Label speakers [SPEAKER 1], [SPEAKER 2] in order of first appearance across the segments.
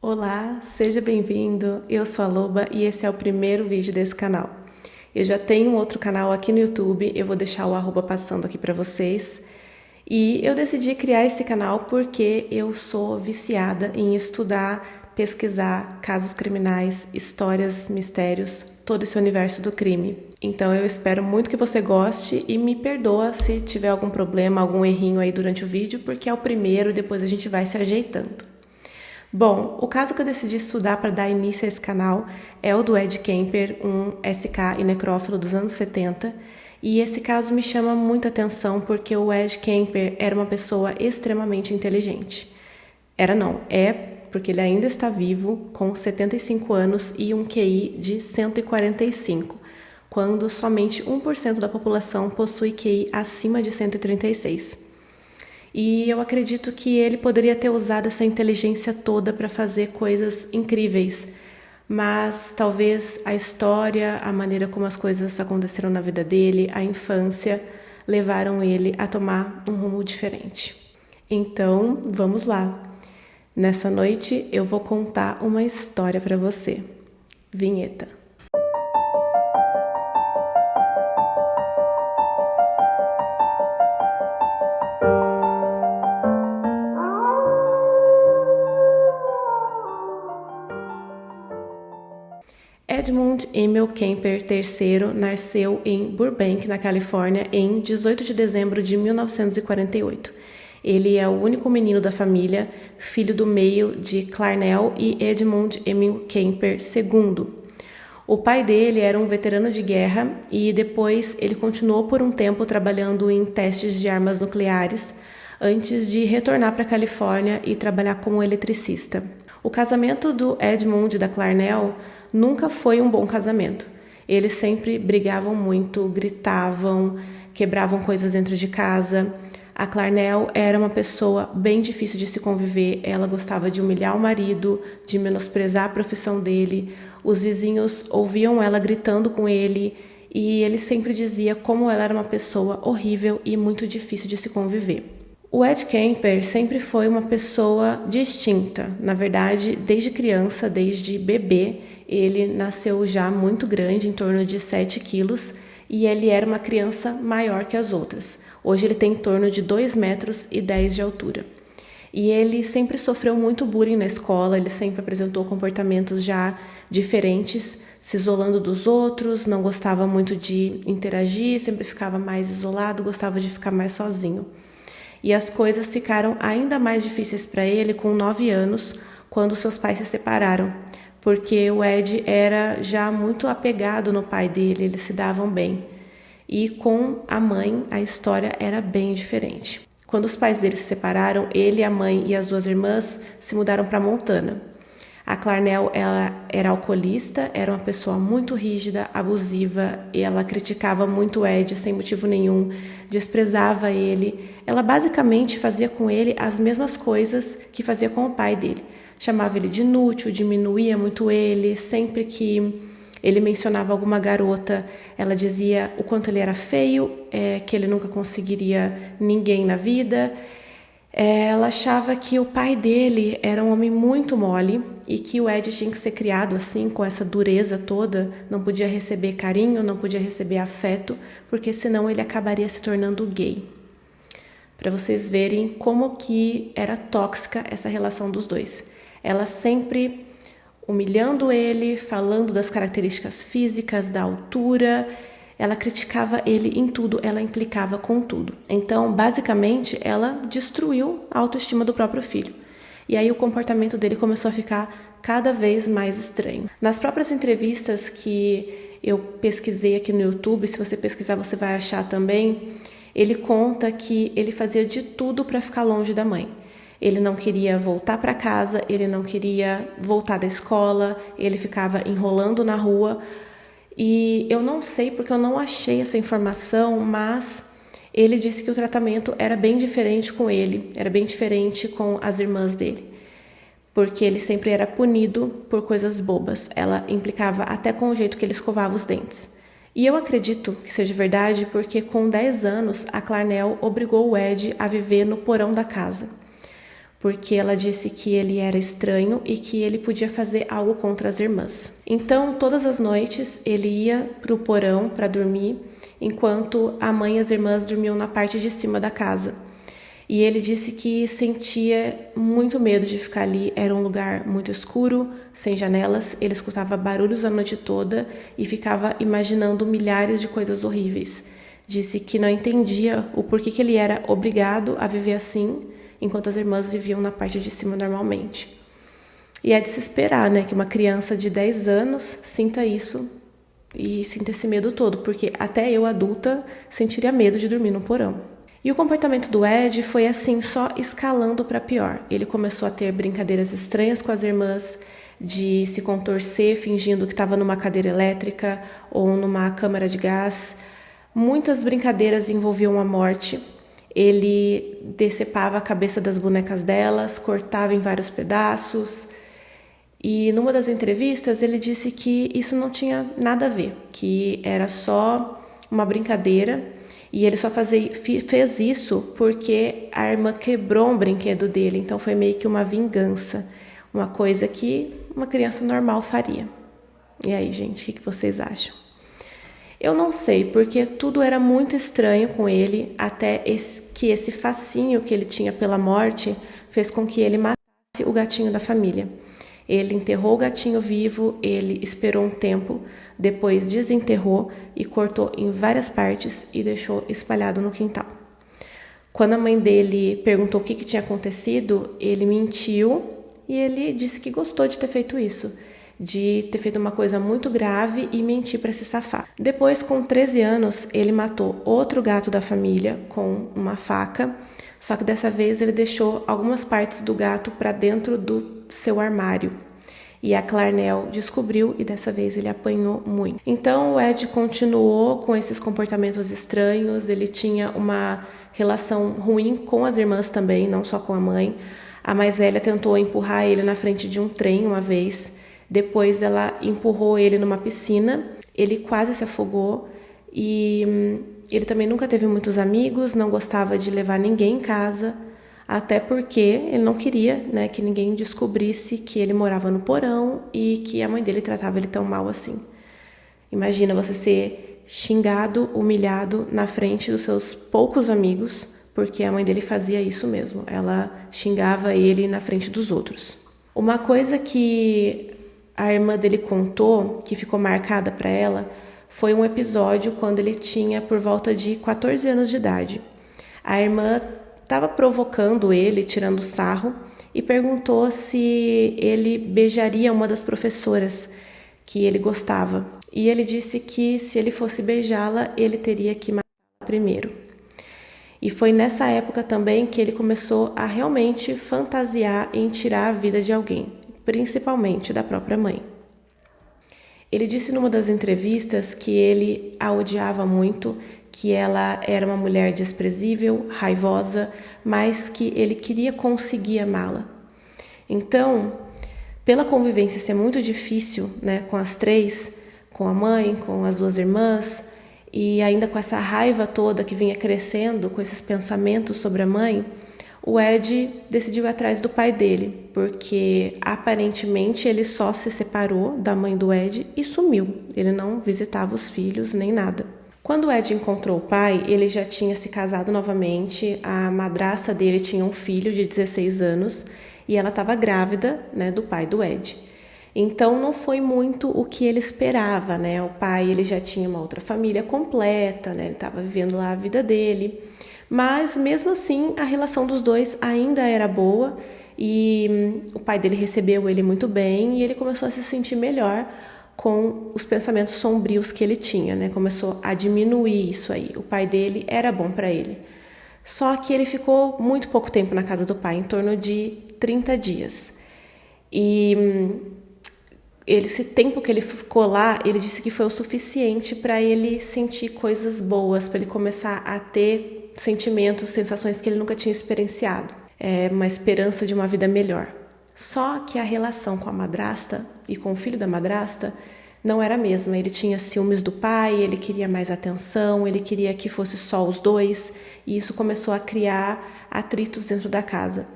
[SPEAKER 1] Olá, seja bem-vindo. Eu sou a Loba e esse é o primeiro vídeo desse canal. Eu já tenho um outro canal aqui no YouTube, eu vou deixar o arroba passando aqui para vocês. E eu decidi criar esse canal porque eu sou viciada em estudar, pesquisar casos criminais, histórias, mistérios, todo esse universo do crime. Então eu espero muito que você goste e me perdoa se tiver algum problema, algum errinho aí durante o vídeo, porque é o primeiro e depois a gente vai se ajeitando. Bom, o caso que eu decidi estudar para dar início a esse canal é o do Ed Kemper, um SK e necrófilo dos anos 70, e esse caso me chama muita atenção porque o Ed Kemper era uma pessoa extremamente inteligente. Era não, é porque ele ainda está vivo, com 75 anos e um QI de 145, quando somente 1% da população possui QI acima de 136. E eu acredito que ele poderia ter usado essa inteligência toda para fazer coisas incríveis, mas talvez a história, a maneira como as coisas aconteceram na vida dele, a infância, levaram ele a tomar um rumo diferente. Então, vamos lá. Nessa noite eu vou contar uma história para você. Vinheta. Edmund Emil Kemper III nasceu em Burbank, na Califórnia, em 18 de dezembro de 1948. Ele é o único menino da família, filho do meio de Clarnell e Edmund Emil Kemper II. O pai dele era um veterano de guerra e depois ele continuou por um tempo trabalhando em testes de armas nucleares, antes de retornar para a Califórnia e trabalhar como eletricista. O casamento do Edmund e da Clarnell nunca foi um bom casamento. Eles sempre brigavam muito, gritavam, quebravam coisas dentro de casa. A Clarnell era uma pessoa bem difícil de se conviver. Ela gostava de humilhar o marido, de menosprezar a profissão dele. Os vizinhos ouviam ela gritando com ele e ele sempre dizia como ela era uma pessoa horrível e muito difícil de se conviver. O Ed Kemper sempre foi uma pessoa distinta. Na verdade, desde criança, desde bebê, ele nasceu já muito grande, em torno de 7 quilos, e ele era uma criança maior que as outras. Hoje ele tem em torno de 2 metros e 10 de altura. E ele sempre sofreu muito bullying na escola, ele sempre apresentou comportamentos já diferentes, se isolando dos outros, não gostava muito de interagir, sempre ficava mais isolado, gostava de ficar mais sozinho. E as coisas ficaram ainda mais difíceis para ele com 9 anos, quando seus pais se separaram, porque o Ed era já muito apegado no pai dele, eles se davam bem. E com a mãe, a história era bem diferente. Quando os pais dele se separaram, ele, a mãe e as 2 irmãs se mudaram para Montana. A Clarnell, ela era alcoolista, era uma pessoa muito rígida, abusiva, e ela criticava muito o Ed sem motivo nenhum, desprezava ele. Ela basicamente fazia com ele as mesmas coisas que fazia com o pai dele. Chamava ele de inútil, diminuía muito ele, sempre que ele mencionava alguma garota, ela dizia o quanto ele era feio, que ele nunca conseguiria ninguém na vida. Ela achava que o pai dele era um homem muito mole e que o Ed tinha que ser criado assim, com essa dureza toda, não podia receber carinho, não podia receber afeto, porque senão ele acabaria se tornando gay. Para vocês verem como que era tóxica essa relação dos dois. Ela sempre humilhando ele, falando das características físicas, da altura. Ela criticava ele em tudo, ela implicava com tudo. Então, basicamente, ela destruiu a autoestima do próprio filho. E aí o comportamento dele começou a ficar cada vez mais estranho. Nas próprias entrevistas que eu pesquisei aqui no YouTube, se você pesquisar você vai achar também, ele conta que ele fazia de tudo para ficar longe da mãe. Ele não queria voltar para casa, ele não queria voltar da escola, ele ficava enrolando na rua. E eu não sei porque eu não achei essa informação, mas ele disse que o tratamento era bem diferente com ele, era bem diferente com as irmãs dele, porque ele sempre era punido por coisas bobas. Ela implicava até com o jeito que ele escovava os dentes. E eu acredito que seja verdade porque com 10 anos a Clarnell obrigou o Ed a viver no porão da casa. porque ela disse que ele era estranho e que ele podia fazer algo contra as irmãs. Então, todas as noites, ele ia para o porão para dormir, enquanto a mãe e as irmãs dormiam na parte de cima da casa. E ele disse que sentia muito medo de ficar ali, era um lugar muito escuro, sem janelas, ele escutava barulhos a noite toda e ficava imaginando milhares de coisas horríveis. Disse que não entendia o porquê que ele era obrigado a viver assim, enquanto as irmãs viviam na parte de cima normalmente. E é de se esperar, né, que uma criança de 10 anos sinta isso e sinta esse medo todo, porque até eu, adulta, sentiria medo de dormir no porão. E o comportamento do Ed foi assim, só escalando para pior. Ele começou a ter brincadeiras estranhas com as irmãs, de se contorcer fingindo que estava numa cadeira elétrica ou numa câmara de gás. Muitas brincadeiras envolviam a morte. Ele decepava a cabeça das bonecas delas, cortava em vários pedaços. E numa das entrevistas ele disse que isso não tinha nada a ver, que era só uma brincadeira. E ele só fez isso porque a irmã quebrou um brinquedo dele. Então foi meio que uma vingança. Uma coisa que uma criança normal faria. E aí, gente, o que vocês acham? Eu não sei, porque tudo era muito estranho com ele, até que esse fascínio que ele tinha pela morte fez com que ele matasse o gatinho da família. Ele enterrou o gatinho vivo, ele esperou um tempo, depois desenterrou e cortou em várias partes e deixou espalhado no quintal. Quando a mãe dele perguntou o que tinha acontecido, ele mentiu e ele disse que gostou de ter feito isso, de ter feito uma coisa muito grave e mentir para se safar. Depois, com 13 anos, ele matou outro gato da família com uma faca, só que dessa vez ele deixou algumas partes do gato para dentro do seu armário. E a Clarnell descobriu e dessa vez ele apanhou muito. Então o Ed continuou com esses comportamentos estranhos, ele tinha uma relação ruim com as irmãs também, não só com a mãe. A mais velha tentou empurrar ele na frente de um trem uma vez, depois ela empurrou ele numa piscina, ele quase se afogou e ele também nunca teve muitos amigos, não gostava de levar ninguém em casa, até porque ele não queria, né, que ninguém descobrisse que ele morava no porão e que a mãe dele tratava ele tão mal assim. Imagina você ser xingado, humilhado na frente dos seus poucos amigos, porque a mãe dele fazia isso mesmo. Ela xingava ele na frente dos outros. Uma coisa que a irmã dele contou, que ficou marcada para ela, foi um episódio quando ele tinha por volta de 14 anos de idade. A irmã estava provocando ele, tirando sarro, e perguntou se ele beijaria uma das professoras que ele gostava. E ele disse que se ele fosse beijá-la, ele teria que matá-la primeiro. E foi nessa época também que ele começou a realmente fantasiar em tirar a vida de alguém, principalmente da própria mãe. Ele disse numa das entrevistas que ele a odiava muito, que ela era uma mulher desprezível, raivosa, mas que ele queria conseguir amá-la. Então, pela convivência ser muito difícil, né, com as três, com a mãe, com as duas irmãs, e ainda com essa raiva toda que vinha crescendo, com esses pensamentos sobre a mãe, o Ed decidiu ir atrás do pai dele, porque aparentemente ele só se separou da mãe do Ed e sumiu. Ele não visitava os filhos nem nada. Quando o Ed encontrou o pai, ele já tinha se casado novamente, a madrasta dele tinha um filho de 16 anos e ela estava grávida, né, do pai do Ed. Então não foi muito o que ele esperava, né? O pai ele já tinha uma outra família completa, né? Ele estava vivendo lá a vida dele. Mas mesmo assim a relação dos dois ainda era boa e o pai dele recebeu ele muito bem e ele começou a se sentir melhor com os pensamentos sombrios que ele tinha, né? Começou a diminuir isso aí. O pai dele era bom para ele. Só que ele ficou muito pouco tempo na casa do pai, em torno de 30 dias. E esse tempo que ele ficou lá, ele disse que foi o suficiente para ele sentir coisas boas, para ele começar a ter sentimentos, sensações que ele nunca tinha experienciado. Uma esperança de uma vida melhor. Só que a relação com a madrasta e com o filho da madrasta não era a mesma. Ele tinha ciúmes do pai, ele queria mais atenção, ele queria que fosse só os dois, e isso começou a criar atritos dentro da casa.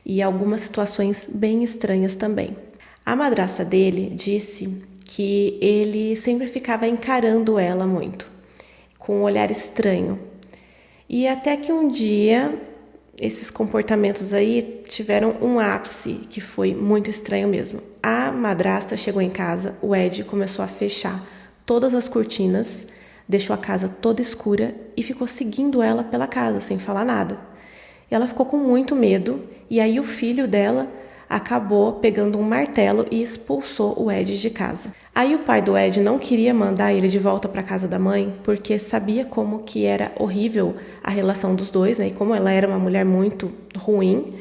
[SPEAKER 1] e algumas situações bem estranhas também. A madrasta dele disse que ele sempre ficava encarando ela muito, com um olhar estranho. E até que um dia, esses comportamentos aí tiveram um ápice que foi muito estranho mesmo. A madrasta chegou em casa, o Ed começou a fechar todas as cortinas, deixou a casa toda escura e ficou seguindo ela pela casa, sem falar nada. Ela ficou com muito medo e aí o filho dela acabou pegando um martelo e expulsou o Ed de casa. Aí o pai do Ed não queria mandar ele de volta para a casa da mãe, porque sabia como que era horrível a relação dos dois, né? E como ela era uma mulher muito ruim,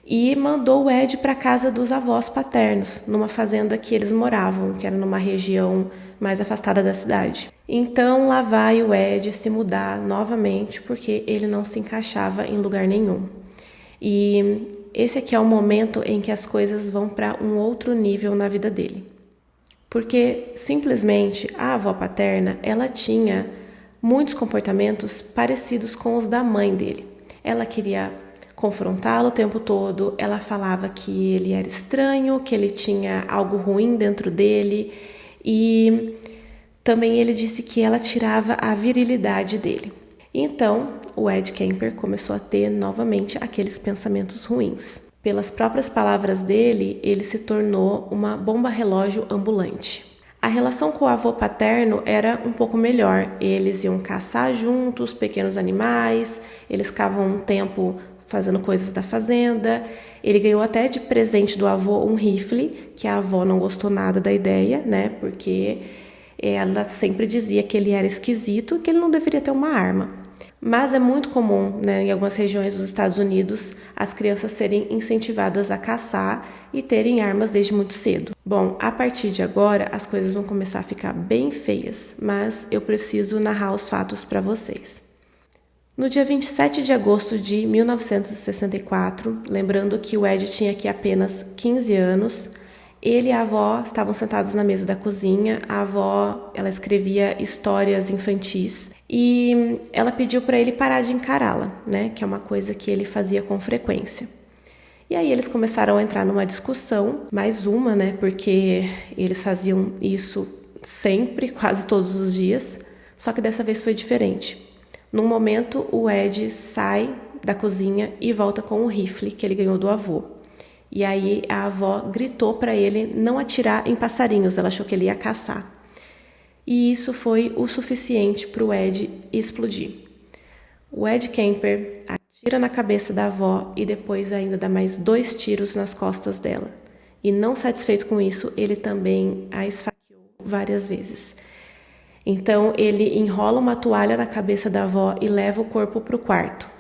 [SPEAKER 1] e mandou o Ed para a casa dos avós paternos, numa fazenda que eles moravam, que era numa região mais afastada da cidade. Então lá vai o Ed se mudar novamente, porque ele não se encaixava em lugar nenhum. E esse aqui é o momento em que as coisas vão para um outro nível na vida dele. Porque simplesmente a avó paterna, ela tinha muitos comportamentos parecidos com os da mãe dele. Ela queria confrontá-lo o tempo todo, ela falava que ele era estranho, que ele tinha algo ruim dentro dele e também ele disse que ela tirava a virilidade dele. Então, o Ed Kemper começou a ter novamente aqueles pensamentos ruins. Pelas próprias palavras dele, ele se tornou uma bomba-relógio ambulante. A relação com o avô paterno era um pouco melhor. Eles iam caçar juntos pequenos animais, eles ficavam um tempo fazendo coisas da fazenda. Ele ganhou até de presente do avô um rifle, que a avó não gostou nada da ideia, né? Porque ela sempre dizia que ele era esquisito, que ele não deveria ter uma arma. Mas é muito comum, né, em algumas regiões dos Estados Unidos, as crianças serem incentivadas a caçar e terem armas desde muito cedo. Bom, a partir de agora, as coisas vão começar a ficar bem feias, mas eu preciso narrar os fatos para vocês. No dia 27 de agosto de 1964, lembrando que o Ed tinha aqui apenas 15 anos, ele e a avó estavam sentados na mesa da cozinha. A avó, ela escrevia histórias infantis e ela pediu para ele parar de encará-la, né? Que é uma coisa que ele fazia com frequência. E aí eles começaram a entrar numa discussão, mais uma, né? Porque eles faziam isso sempre, quase todos os dias, só que dessa vez foi diferente. Num momento, o Ed sai da cozinha e volta com um rifle que ele ganhou do avô. E aí a avó gritou para ele não atirar em passarinhos, ela achou que ele ia caçar. E isso foi o suficiente para o Ed explodir. O Ed Kemper atira na cabeça da avó e depois ainda dá mais 2 tiros nas costas dela. E não satisfeito com isso, ele também a esfaqueou várias vezes. Então ele enrola uma toalha na cabeça da avó e leva o corpo para o quarto.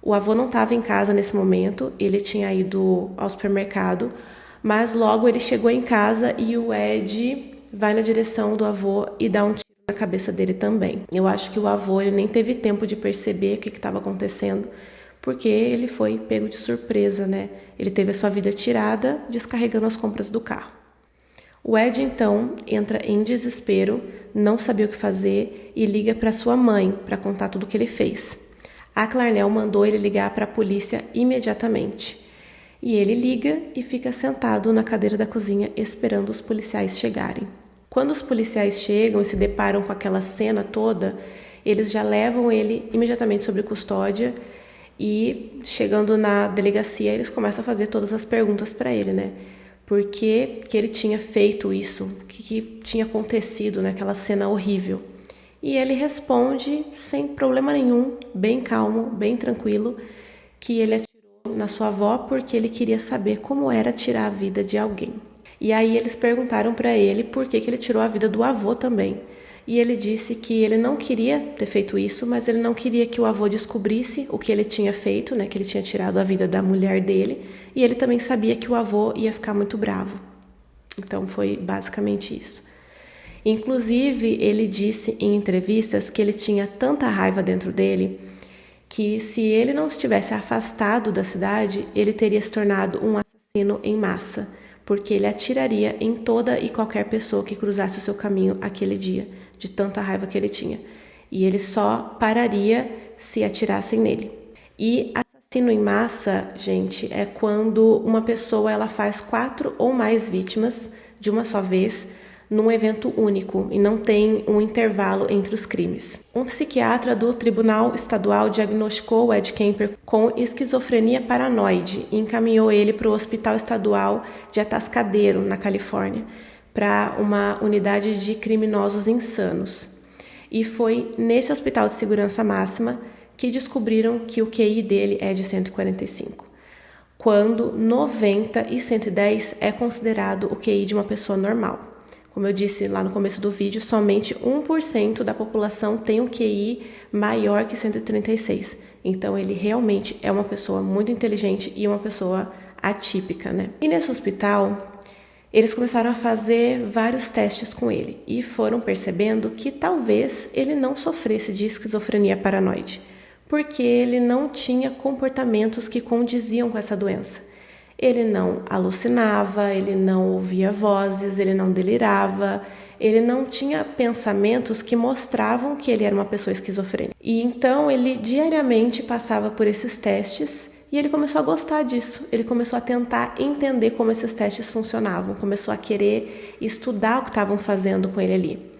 [SPEAKER 1] O avô não estava em casa nesse momento, ele tinha ido ao supermercado, mas logo ele chegou em casa e o Ed vai na direção do avô e dá um tiro na cabeça dele também. Eu acho que o avô ele nem teve tempo de perceber o que estava acontecendo, porque ele foi pego de surpresa, né? Ele teve a sua vida tirada descarregando as compras do carro. O Ed, então, entra em desespero, não sabia o que fazer e liga para sua mãe para contar tudo o que ele fez. A Clarnell mandou ele ligar para a polícia imediatamente. E ele liga e fica sentado na cadeira da cozinha esperando os policiais chegarem. Quando os policiais chegam e se deparam com aquela cena toda, eles já levam ele imediatamente sob custódia e, chegando na delegacia, eles começam a fazer todas as perguntas para ele, né? Por que ele tinha feito isso? O que tinha acontecido naquela cena horrível? E ele responde sem problema nenhum, bem calmo, bem tranquilo, que ele atirou na sua avó porque ele queria saber como era tirar a vida de alguém. E aí eles perguntaram para ele por que ele tirou a vida do avô também. E ele disse que ele não queria ter feito isso, mas ele não queria que o avô descobrisse o que ele tinha feito, né, que ele tinha tirado a vida da mulher dele, e ele também sabia que o avô ia ficar muito bravo. Então foi basicamente isso. Inclusive, ele disse em entrevistas que ele tinha tanta raiva dentro dele que se ele não estivesse afastado da cidade, ele teria se tornado um assassino em massa, porque ele atiraria em toda e qualquer pessoa que cruzasse o seu caminho aquele dia, de tanta raiva que ele tinha. E ele só pararia se atirassem nele. E Assassino em massa, gente, é quando uma pessoa ela faz 4 ou mais vítimas de uma só vez num evento único e não tem um intervalo entre os crimes. Um psiquiatra do Tribunal Estadual diagnosticou o Ed Kemper com esquizofrenia paranoide e encaminhou ele para o Hospital Estadual de Atascadero, na Califórnia, para uma unidade de criminosos insanos. E foi nesse hospital de segurança máxima que descobriram que o QI dele é de 145, quando 90 e 110 é considerado o QI de uma pessoa normal. Como eu disse lá no começo do vídeo, somente 1% da população tem um QI maior que 136. Então, ele realmente é uma pessoa muito inteligente e uma pessoa atípica, né? E nesse hospital, eles começaram a fazer vários testes com ele e foram percebendo que talvez ele não sofresse de esquizofrenia paranoide, porque ele não tinha comportamentos que condiziam com essa doença. Ele não alucinava, ele não ouvia vozes, ele não delirava, ele não tinha pensamentos que mostravam que ele era uma pessoa esquizofrênica. E então ele diariamente passava por esses testes e ele começou a gostar disso. Ele começou a tentar entender como esses testes funcionavam, começou a querer estudar o que estavam fazendo com ele ali.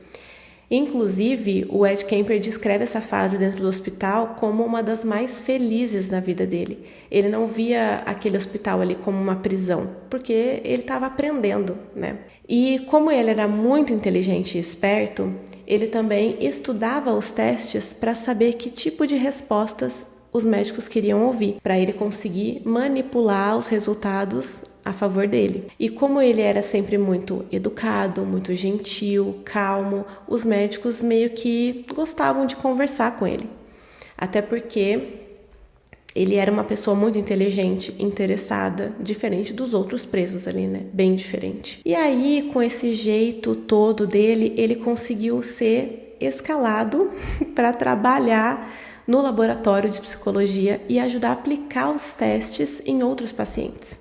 [SPEAKER 1] Inclusive, o Ed Kemper descreve essa fase dentro do hospital como uma das mais felizes na vida dele. Ele não via aquele hospital ali como uma prisão, porque ele estava aprendendo, né? E como ele era muito inteligente e esperto, ele também estudava os testes para saber que tipo de respostas os médicos queriam ouvir, para ele conseguir manipular os resultados a favor dele. E como ele era sempre muito educado, muito gentil, calmo, os médicos meio que gostavam de conversar com ele. Até porque ele era uma pessoa muito inteligente, interessada, diferente dos outros presos ali, né? Bem diferente. E aí, com esse jeito todo dele, ele conseguiu ser escalado para trabalhar no laboratório de psicologia e ajudar a aplicar os testes em outros pacientes.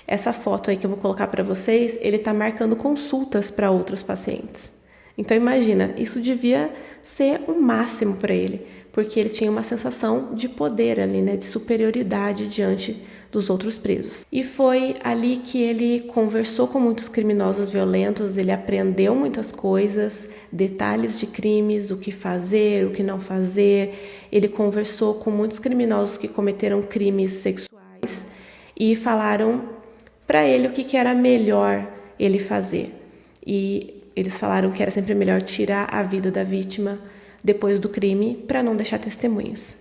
[SPEAKER 1] Essa foto aí que eu vou colocar para vocês, ele está marcando consultas para outros pacientes. Então imagina, isso devia ser o máximo para ele, porque ele tinha uma sensação de poder ali, né, de superioridade diante dos outros presos. E foi ali que ele conversou com muitos criminosos violentos, ele aprendeu muitas coisas, detalhes de crimes, o que fazer, o que não fazer. Ele conversou com muitos criminosos que cometeram crimes sexuais e falaram para ele o que era melhor ele fazer. E eles falaram que era sempre melhor tirar a vida da vítima depois do crime para não deixar testemunhas.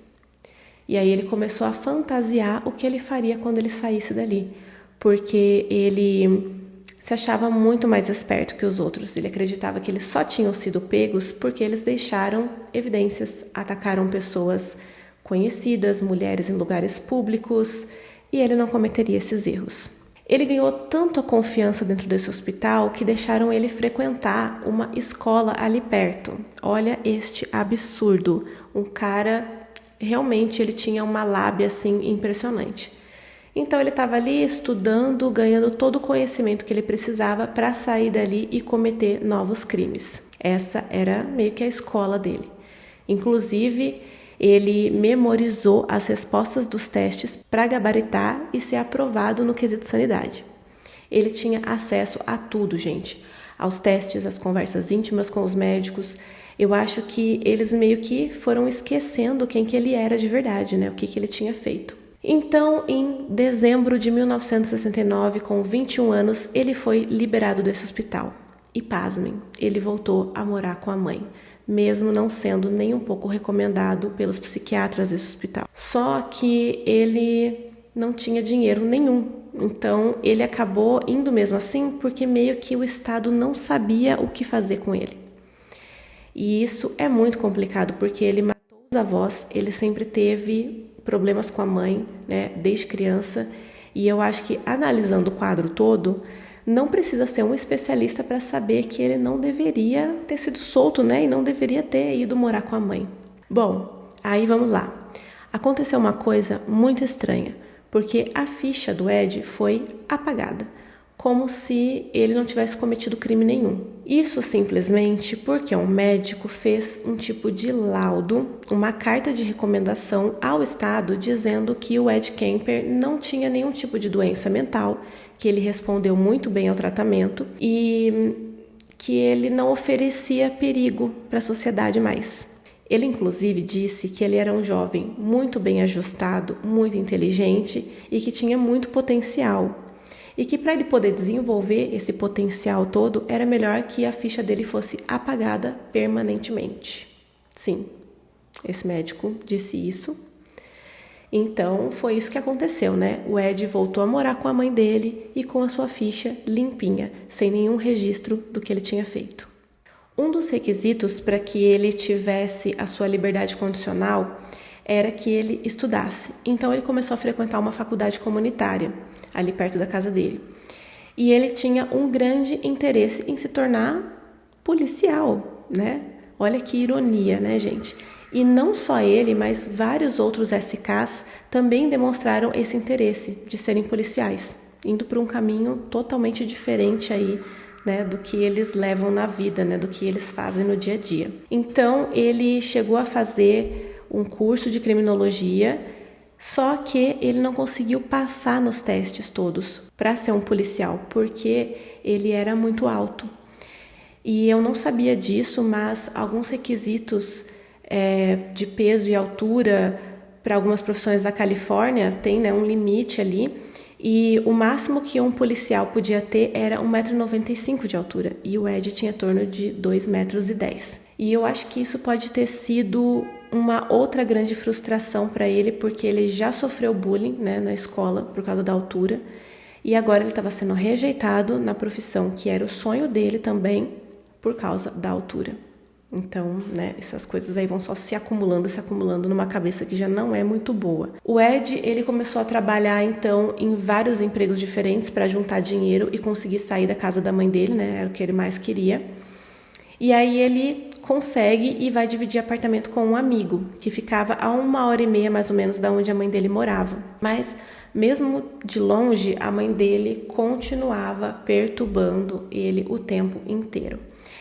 [SPEAKER 1] E aí ele começou a fantasiar o que ele faria quando ele saísse dali, porque ele se achava muito mais esperto que os outros. Ele acreditava que eles só tinham sido pegos porque eles deixaram evidências, atacaram pessoas conhecidas, mulheres em lugares públicos, e ele não cometeria esses erros. Ele ganhou tanto a confiança dentro desse hospital que deixaram ele frequentar uma escola ali perto. Olha este absurdo. Um cara, realmente, ele tinha uma lábia assim impressionante. Então ele estava ali estudando, ganhando todo o conhecimento que ele precisava para sair dali e cometer novos crimes. Essa era meio que a escola dele. Inclusive, ele memorizou as respostas dos testes para gabaritar e ser aprovado no quesito sanidade. Ele tinha acesso a tudo, gente. Aos testes, às conversas íntimas com os médicos. Eu acho que eles meio que foram esquecendo quem que ele era de verdade, né? O que ele tinha feito. Então, em dezembro de 1969, com 21 anos, ele foi liberado desse hospital. E pasmem, ele voltou a morar com a mãe, mesmo não sendo nem um pouco recomendado pelos psiquiatras desse hospital. Só que ele não tinha dinheiro nenhum, então ele acabou indo mesmo assim porque meio que o Estado não sabia o que fazer com ele. E isso é muito complicado porque ele matou os avós, ele sempre teve problemas com a mãe, né, desde criança, e eu acho que analisando o quadro todo, não precisa ser um especialista para saber que ele não deveria ter sido solto, né? E não deveria ter ido morar com a mãe. Bom, aí vamos lá. Aconteceu uma coisa muito estranha, porque a ficha do Ed foi apagada. como se ele não tivesse cometido crime nenhum. Isso simplesmente porque um médico fez um tipo de laudo, uma carta de recomendação ao Estado dizendo que o Ed Kemper não tinha nenhum tipo de doença mental, que ele respondeu muito bem ao tratamento e que ele não oferecia perigo para a sociedade mais. Ele, inclusive, disse que ele era um jovem muito bem ajustado, muito inteligente e que tinha muito potencial. E que para ele poder desenvolver esse potencial todo, era melhor que a ficha dele fosse apagada permanentemente. Sim, esse médico disse isso. Então, foi isso que aconteceu, né? O Ed voltou a morar com a mãe dele e com a sua ficha limpinha, sem nenhum registro do que ele tinha feito. Um dos requisitos para que ele tivesse a sua liberdade condicional era que ele estudasse. Então, ele começou a frequentar uma faculdade comunitária, ali perto da casa dele. E ele tinha um grande interesse em se tornar policial, né? Olha que ironia, né, gente? E não só ele, mas vários outros SKs também demonstraram esse interesse de serem policiais, indo por um caminho totalmente diferente aí, né, do que eles levam na vida, né, do que eles fazem no dia a dia. Então, ele chegou a fazer um curso de criminologia, só que ele não conseguiu passar nos testes todos para ser um policial, porque ele era muito alto. E eu não sabia disso, mas alguns requisitos de peso e altura para algumas profissões da Califórnia tem, né, um limite ali. E o máximo que um policial podia ter era 1,95 m de altura. E o Ed tinha em torno de 2,10 m. E eu acho que isso pode ter sido uma outra grande frustração para ele, porque ele já sofreu bullying, né, na escola por causa da altura. E agora ele estava sendo rejeitado na profissão, que era o sonho dele também, por causa da altura. Então, né, essas coisas aí vão só se acumulando numa cabeça que já não é muito boa. O Ed, ele começou a trabalhar, então, em vários empregos diferentes para juntar dinheiro e conseguir sair da casa da mãe dele, né, era o que ele mais queria. E aí ele consegue e vai dividir apartamento com um amigo, que ficava a 1h30 mais ou menos da onde a mãe dele morava. Mas, mesmo de longe, a mãe dele continuava perturbando ele o tempo inteiro.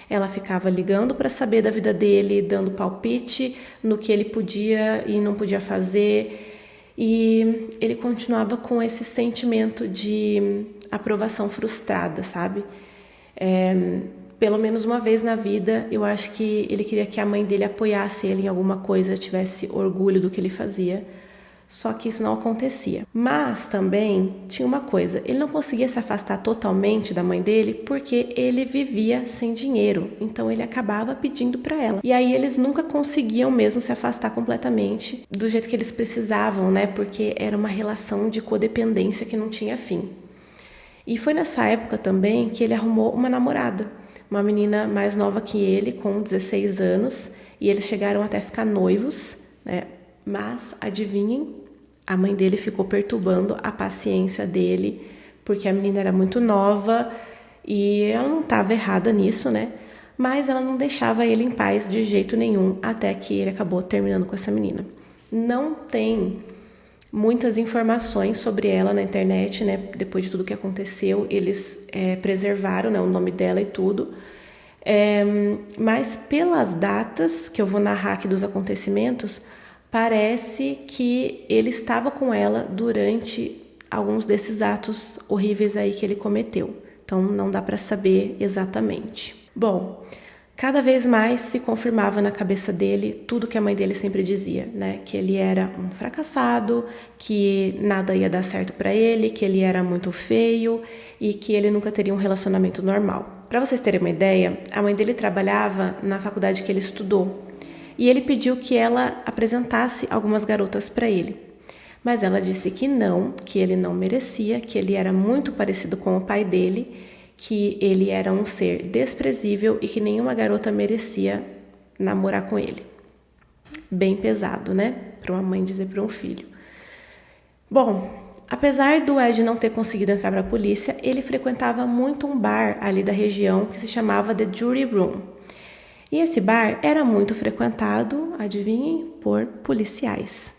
[SPEAKER 1] Ela ficava ligando para saber da vida dele, dando palpite no que ele podia e não podia fazer. E ele continuava com esse sentimento de aprovação frustrada, sabe? Pelo menos uma vez na vida, eu acho que ele queria que a mãe dele apoiasse ele em alguma coisa, tivesse orgulho do que ele fazia. Só que isso não acontecia. Mas também tinha uma coisa, ele não conseguia se afastar totalmente da mãe dele porque ele vivia sem dinheiro, então ele acabava pedindo para ela. E aí eles nunca conseguiam mesmo se afastar completamente do jeito que eles precisavam, né? Porque era uma relação de codependência que não tinha fim. E foi nessa época também que ele arrumou uma namorada, uma menina mais nova que ele, com 16 anos, e eles chegaram até a ficar noivos, né? Mas, adivinhem, a mãe dele ficou perturbando a paciência dele, porque a menina era muito nova e ela não estava errada nisso, né? Mas ela não deixava ele em paz de jeito nenhum, até que ele acabou terminando com essa menina. Não tem muitas informações sobre ela na internet, né? Depois de tudo que aconteceu, eles preservaram, né, o nome dela e tudo. Mas pelas datas que eu vou narrar aqui dos acontecimentos, parece que ele estava com ela durante alguns desses atos horríveis aí que ele cometeu. Então, não dá para saber exatamente. Bom, cada vez mais se confirmava na cabeça dele tudo que a mãe dele sempre dizia, né? Que ele era um fracassado, que nada ia dar certo para ele, que ele era muito feio e que ele nunca teria um relacionamento normal. Para vocês terem uma ideia, a mãe dele trabalhava na faculdade que ele estudou. E ele pediu que ela apresentasse algumas garotas para ele. Mas ela disse que não, que ele não merecia, que ele era muito parecido com o pai dele, que ele era um ser desprezível e que nenhuma garota merecia namorar com ele. Bem pesado, né? Para uma mãe dizer para um filho. Bom, apesar do Ed não ter conseguido entrar para a polícia, ele frequentava muito um bar ali da região que se chamava The Jury Room. E esse bar era muito frequentado, adivinhem, por policiais.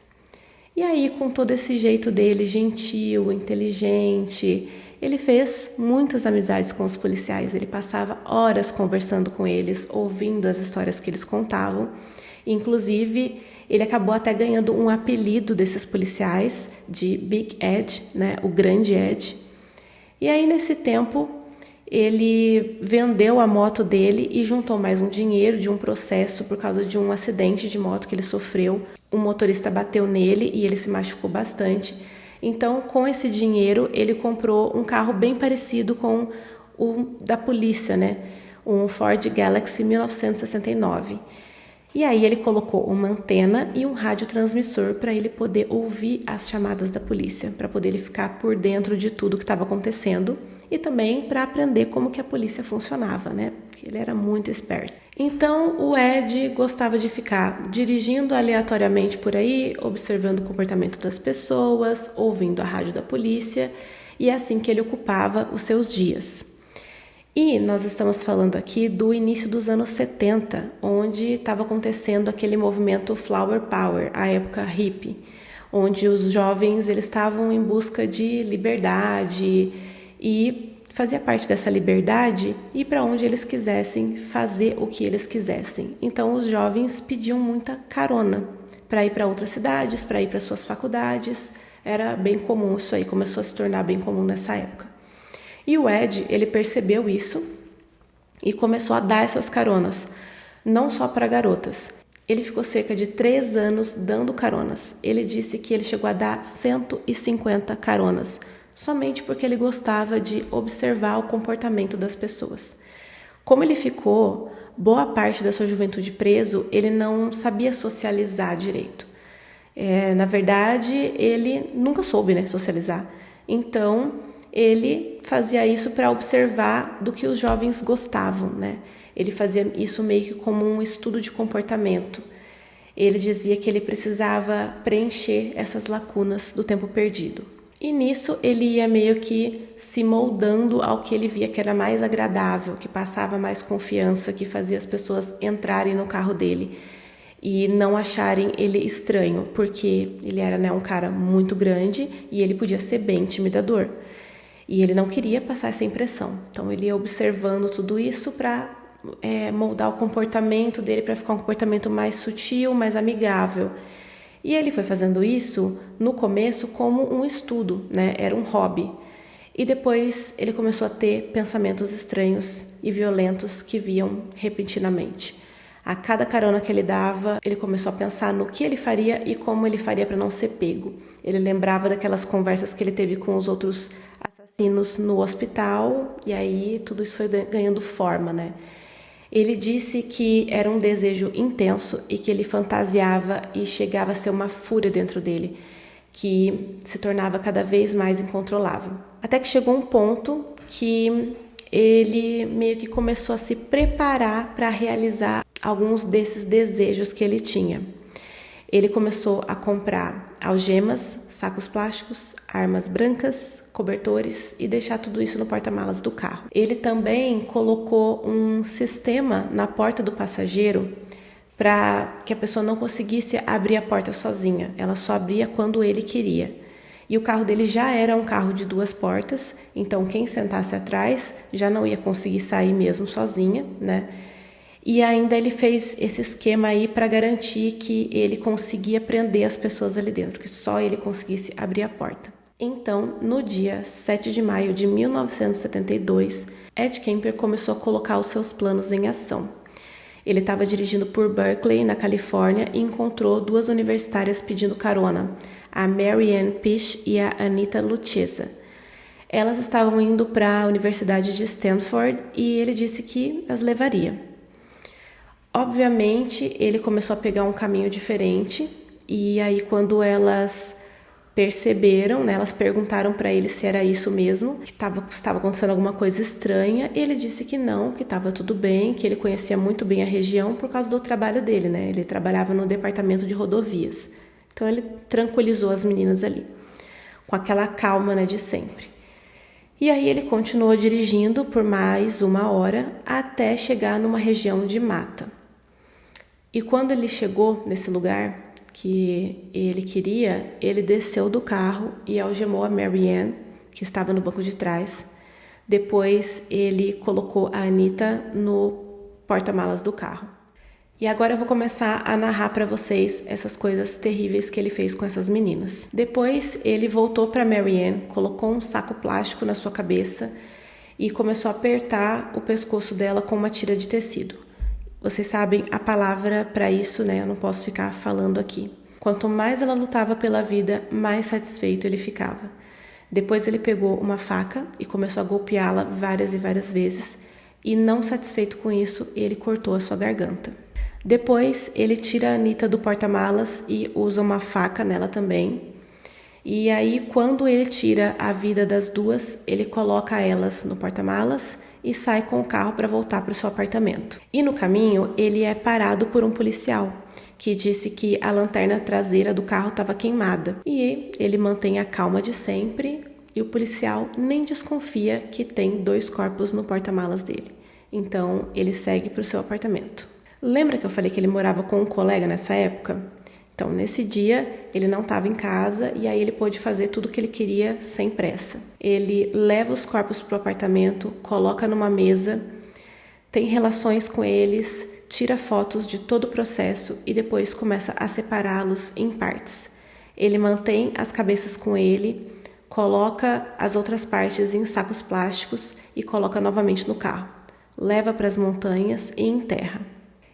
[SPEAKER 1] E aí, com todo esse jeito dele, gentil, inteligente Ele fez muitas amizades com os policiais, ele passava horas conversando com eles, ouvindo as histórias que eles contavam. Inclusive, ele acabou até ganhando um apelido desses policiais de Big Ed, né, o Grande Ed. E aí, nesse tempo, ele vendeu a moto dele e juntou mais um dinheiro de um processo por causa de um acidente de moto que ele sofreu. Um motorista bateu nele e ele se machucou bastante. Então, com esse dinheiro, ele comprou um carro bem parecido com o da polícia, né? Um Ford Galaxy 1969. E aí ele colocou uma antena e um radiotransmissor para ele poder ouvir as chamadas da polícia, para poder ele ficar por dentro de tudo que estava acontecendo e também para aprender como que a polícia funcionava, né? Ele era muito esperto. Então, o Ed gostava de ficar dirigindo aleatoriamente por aí, observando o comportamento das pessoas, ouvindo a rádio da polícia, e é assim que ele ocupava os seus dias. E nós estamos falando aqui do início dos anos 70, onde estava acontecendo aquele movimento Flower Power, a época hippie, onde os jovens eles estavam em busca de liberdade e fazia parte dessa liberdade ir para onde eles quisessem, fazer o que eles quisessem. Então os jovens pediam muita carona para ir para outras cidades, para ir para suas faculdades. Era bem comum isso aí, começou a se tornar bem comum nessa época. E o Ed, ele percebeu isso e começou a dar essas caronas, não só para garotas. Ele ficou cerca de 3 anos dando caronas. Ele disse que ele chegou a dar 150 caronas, somente porque ele gostava de observar o comportamento das pessoas. Como ele ficou boa parte da sua juventude preso, ele não sabia socializar direito. Na verdade, ele nunca soube, né, socializar. Então, ele fazia isso para observar do que os jovens gostavam, né? Ele fazia isso meio que como um estudo de comportamento. Ele dizia que ele precisava preencher essas lacunas do tempo perdido. E nisso ele ia meio que se moldando ao que ele via que era mais agradável, que passava mais confiança, que fazia as pessoas entrarem no carro dele e não acharem ele estranho, porque ele era, né, um cara muito grande e ele podia ser bem intimidador. E ele não queria passar essa impressão. Então ele ia observando tudo isso para moldar o comportamento dele para ficar um comportamento mais sutil, mais amigável. E ele foi fazendo isso no começo como um estudo, né? Era um hobby. E depois ele começou a ter pensamentos estranhos e violentos que vinham repentinamente. A cada carona que ele dava, ele começou a pensar no que ele faria e como ele faria para não ser pego. Ele lembrava daquelas conversas que ele teve com os outros assassinos no hospital, e aí tudo isso foi ganhando forma, né? Ele disse que era um desejo intenso e que ele fantasiava e chegava a ser uma fúria dentro dele, que se tornava cada vez mais incontrolável. Até que chegou um ponto que ele meio que começou a se preparar para realizar alguns desses desejos que ele tinha. Ele começou a comprar algemas, sacos plásticos, armas brancas, cobertores e deixar tudo isso no porta-malas do carro. Ele também colocou um sistema na porta do passageiro para que a pessoa não conseguisse abrir a porta sozinha. Ela só abria quando ele queria. E o carro dele já era um carro de 2 portas, então quem sentasse atrás já não ia conseguir sair mesmo sozinha, né? E ainda ele fez esse esquema aí para garantir que ele conseguia prender as pessoas ali dentro, que só ele conseguisse abrir a porta. Então, no dia 7 de maio de 1972, Ed Kemper começou a colocar os seus planos em ação. Ele estava dirigindo por Berkeley, na Califórnia, e encontrou 2 universitárias pedindo carona, a Mary Ann Pish e a Anita Luchesa. Elas estavam indo para a Universidade de Stanford e ele disse que as levaria. Obviamente, ele começou a pegar um caminho diferente e aí quando elas perceberam, né, elas perguntaram para ele se era isso mesmo, que estava acontecendo alguma coisa estranha. Ele disse que não, que estava tudo bem, que ele conhecia muito bem a região por causa do trabalho dele, né? Ele trabalhava no departamento de rodovias. Então ele tranquilizou as meninas ali, com aquela calma, né, de sempre. E aí ele continuou dirigindo por mais 1 hora até chegar numa região de mata. E quando ele chegou nesse lugar que ele queria, ele desceu do carro e algemou a Mary Ann que estava no banco de trás. Depois ele colocou a Anita no porta-malas do carro. E agora eu vou começar a narrar para vocês essas coisas terríveis que ele fez com essas meninas. Depois ele voltou para Mary Ann, colocou um saco plástico na sua cabeça e começou a apertar o pescoço dela com uma tira de tecido. Vocês sabem a palavra para isso, né? Eu não posso ficar falando aqui. Quanto mais ela lutava pela vida, mais satisfeito ele ficava. Depois ele pegou uma faca e começou a golpeá-la várias e várias vezes. E não satisfeito com isso, ele cortou a sua garganta. Depois ele tira a Anita do porta-malas e usa uma faca nela também. E aí, quando ele tira a vida das duas, ele coloca elas no porta-malas e sai com o carro para voltar para o seu apartamento. E no caminho, ele é parado por um policial, que disse que a lanterna traseira do carro estava queimada. E ele mantém a calma de sempre e o policial nem desconfia que tem 2 corpos no porta-malas dele. Então, ele segue para o seu apartamento. Lembra que eu falei que ele morava com um colega nessa época? Então, nesse dia, ele não estava em casa e aí ele pôde fazer tudo o que ele queria sem pressa. Ele leva os corpos para o apartamento, coloca numa mesa, tem relações com eles, tira fotos de todo o processo e depois começa a separá-los em partes. Ele mantém as cabeças com ele, coloca as outras partes em sacos plásticos e coloca novamente no carro. Leva para as montanhas e enterra.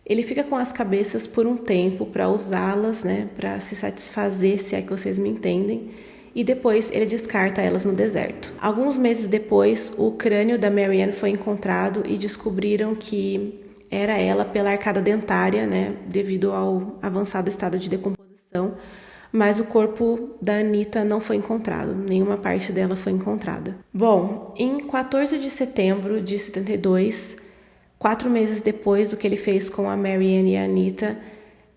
[SPEAKER 1] Ele fica com as cabeças por um tempo para usá-las, né, para se satisfazer, se é que vocês me entendem, e depois ele descarta elas no deserto. Alguns meses depois, o crânio da Mary Ann foi encontrado e descobriram que era ela pela arcada dentária, né, devido ao avançado estado de decomposição, mas o corpo da Anita não foi encontrado, nenhuma parte dela foi encontrada. Bom, em 14 de setembro de 72, 4 meses depois do que ele fez com a Mary Ann e a Anita,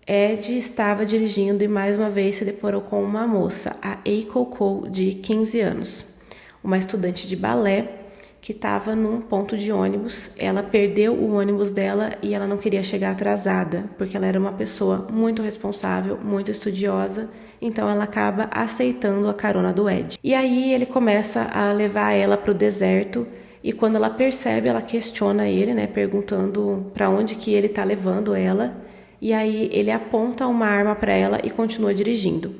[SPEAKER 1] Ed estava dirigindo e mais uma vez se deparou com uma moça, a Eiko Cole, de 15 anos, uma estudante de balé que estava num ponto de ônibus. Ela perdeu o ônibus dela e ela não queria chegar atrasada, porque ela era uma pessoa muito responsável, muito estudiosa, então ela acaba aceitando a carona do Ed. E aí ele começa a levar ela para o deserto. E quando ela percebe, ela questiona ele, né, perguntando para onde que ele está levando ela. E aí ele aponta uma arma para ela e continua dirigindo.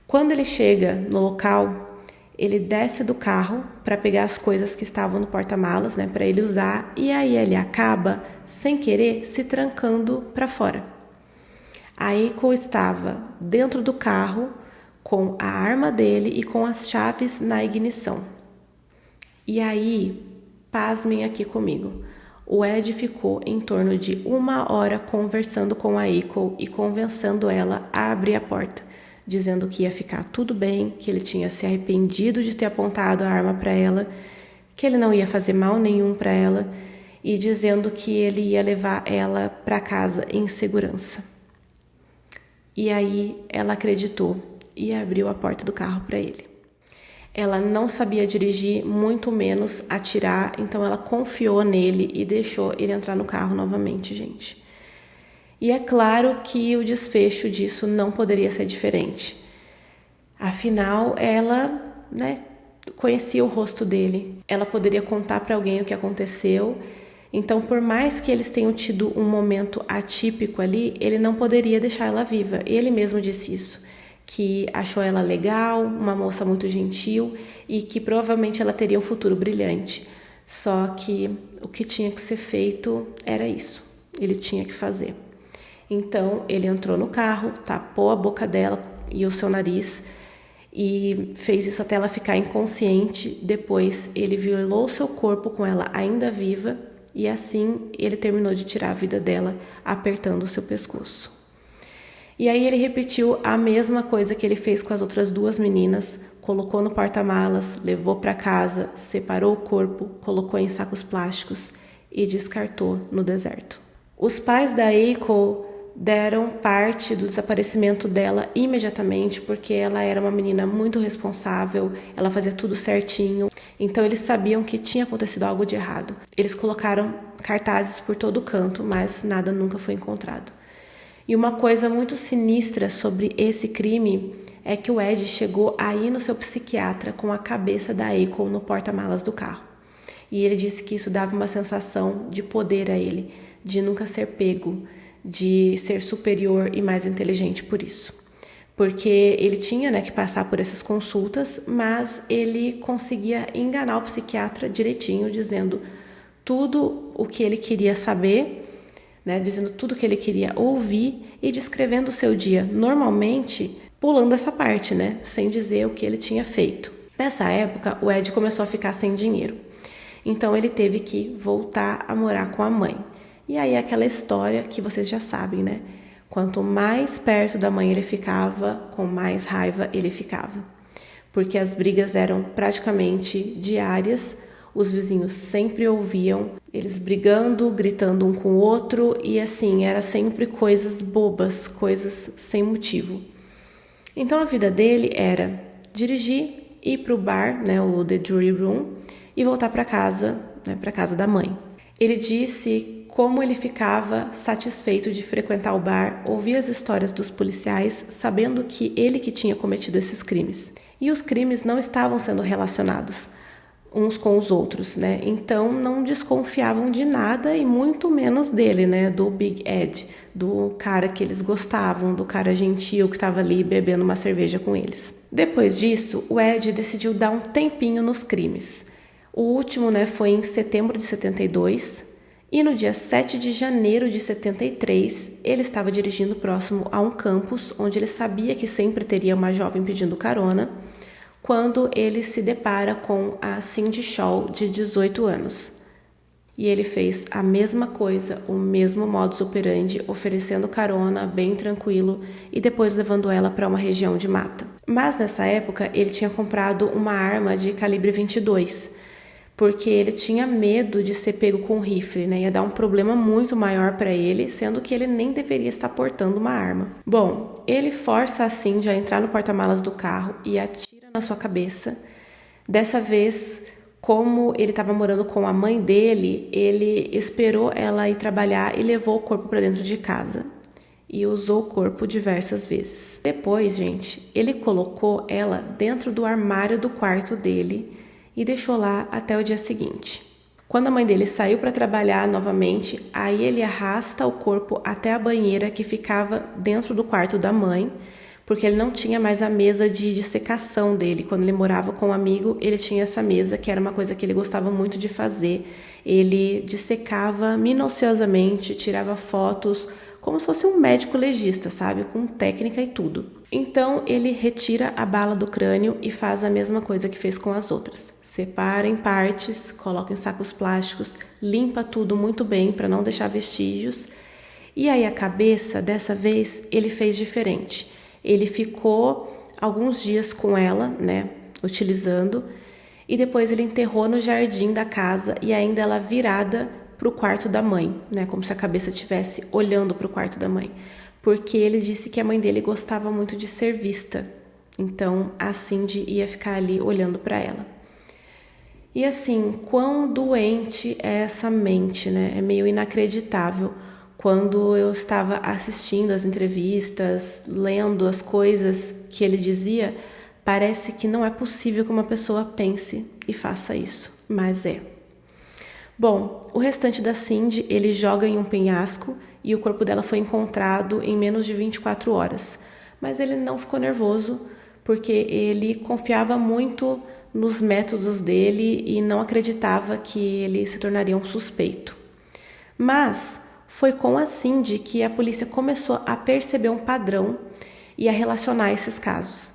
[SPEAKER 1] Quando ele chega no local, ele desce do carro para pegar as coisas que estavam no porta-malas, né, para ele usar. E aí ele acaba, sem querer, se trancando para fora. A Eiko estava dentro do carro com a arma dele e com as chaves na ignição. E aí, pasmem aqui comigo, o Ed ficou em torno de 1 hora conversando com a Eiko e convencendo ela a abrir a porta, dizendo que ia ficar tudo bem, que ele tinha se arrependido de ter apontado a arma para ela, que ele não ia fazer mal nenhum para ela e dizendo que ele ia levar ela para casa em segurança. E aí ela acreditou e abriu a porta do carro para ele. Ela não sabia dirigir, muito menos atirar, então ela confiou nele e deixou ele entrar no carro novamente, gente. E é claro que o desfecho disso não poderia ser diferente. Afinal, ela, né, conhecia o rosto dele. Ela poderia contar para alguém o que aconteceu. Então, por mais que eles tenham tido um momento atípico ali, ele não poderia deixar ela viva. Ele mesmo disse isso, que achou ela legal, uma moça muito gentil e que provavelmente ela teria um futuro brilhante. Só que o que tinha que ser feito era isso, ele tinha que fazer. Então ele entrou no carro, tapou a boca dela e o seu nariz e fez isso até ela ficar inconsciente. Depois ele violou seu corpo com ela ainda viva e assim ele terminou de tirar a vida dela apertando o seu pescoço. E aí ele repetiu a mesma coisa que ele fez com as outras 2 meninas, colocou no porta-malas, levou para casa, separou o corpo, colocou em sacos plásticos e descartou no deserto. Os pais da Eiko deram parte do desaparecimento dela imediatamente, porque ela era uma menina muito responsável, ela fazia tudo certinho, então eles sabiam que tinha acontecido algo de errado. Eles colocaram cartazes por todo canto, mas nada nunca foi encontrado. E uma coisa muito sinistra sobre esse crime é que o Ed chegou a ir no seu psiquiatra com a cabeça da April no porta-malas do carro. E ele disse que isso dava uma sensação de poder a ele, de nunca ser pego, de ser superior e mais inteligente por isso. Porque ele tinha, que passar por essas consultas, mas ele conseguia enganar o psiquiatra direitinho, dizendo tudo o que ele queria saber, dizendo tudo o que ele queria ouvir e descrevendo o seu dia, normalmente pulando essa parte, sem dizer o que ele tinha feito. Nessa época, o Ed começou a ficar sem dinheiro. Então ele teve que voltar a morar com a mãe. E aí aquela história que vocês já sabem, Quanto mais perto da mãe ele ficava, com mais raiva ele ficava. Porque as brigas eram praticamente diárias, os vizinhos sempre ouviam eles brigando, gritando um com o outro, e assim, era sempre coisas bobas, coisas sem motivo. Então a vida dele era dirigir, ir para o bar, o The Jury Room, e voltar para casa da mãe. Ele disse como ele ficava satisfeito de frequentar o bar, ouvir as histórias dos policiais, sabendo que ele que tinha cometido esses crimes. E os crimes não estavam sendo relacionados uns com os outros, Então não desconfiavam de nada e muito menos dele, do Big Ed, do cara que eles gostavam, do cara gentil que estava ali bebendo uma cerveja com eles. Depois disso, o Ed decidiu dar um tempinho nos crimes. O último, foi em setembro de 72 e no dia 7 de janeiro de 73, ele estava dirigindo próximo a um campus onde ele sabia que sempre teria uma jovem pedindo carona, quando ele se depara com a Cindy Shaw, de 18 anos. E ele fez a mesma coisa, o mesmo modus operandi, oferecendo carona, bem tranquilo, e depois levando ela para uma região de mata. Mas nessa época, ele tinha comprado uma arma de calibre 22, porque ele tinha medo de ser pego com rifle, Ia dar um problema muito maior para ele, sendo que ele nem deveria estar portando uma arma. Bom, ele força a Cindy a entrar no porta-malas do carro e atira na sua cabeça. Dessa vez, como ele estava morando com a mãe dele, ele esperou ela ir trabalhar e levou o corpo para dentro de casa. E usou o corpo diversas vezes. Depois, gente, ele colocou ela dentro do armário do quarto dele e deixou lá até o dia seguinte. Quando a mãe dele saiu para trabalhar novamente, aí ele arrasta o corpo até a banheira que ficava dentro do quarto da mãe, porque ele não tinha mais a mesa de dissecação dele. Quando ele morava com um amigo, ele tinha essa mesa, que era uma coisa que ele gostava muito de fazer. Ele dissecava minuciosamente, tirava fotos, como se fosse um médico legista, sabe? Com técnica e tudo. Então, ele retira a bala do crânio e faz a mesma coisa que fez com as outras. Separa em partes, coloca em sacos plásticos, limpa tudo muito bem para não deixar vestígios. E aí a cabeça, dessa vez, ele fez diferente. Ele ficou alguns dias com ela, utilizando, e depois ele enterrou no jardim da casa e ainda ela virada para o quarto da mãe, como se a cabeça estivesse olhando para o quarto da mãe, porque ele disse que a mãe dele gostava muito de ser vista, então a Cindy ia ficar ali olhando para ela. E assim, quão doente é essa mente, É meio inacreditável. Quando eu estava assistindo as entrevistas, lendo as coisas que ele dizia, parece que não é possível que uma pessoa pense e faça isso, mas é. Bom, o restante da Cindy ele joga em um penhasco e o corpo dela foi encontrado em menos de 24 horas. Mas ele não ficou nervoso porque ele confiava muito nos métodos dele e não acreditava que ele se tornaria um suspeito. Mas foi com a Cindy que a polícia começou a perceber um padrão e a relacionar esses casos.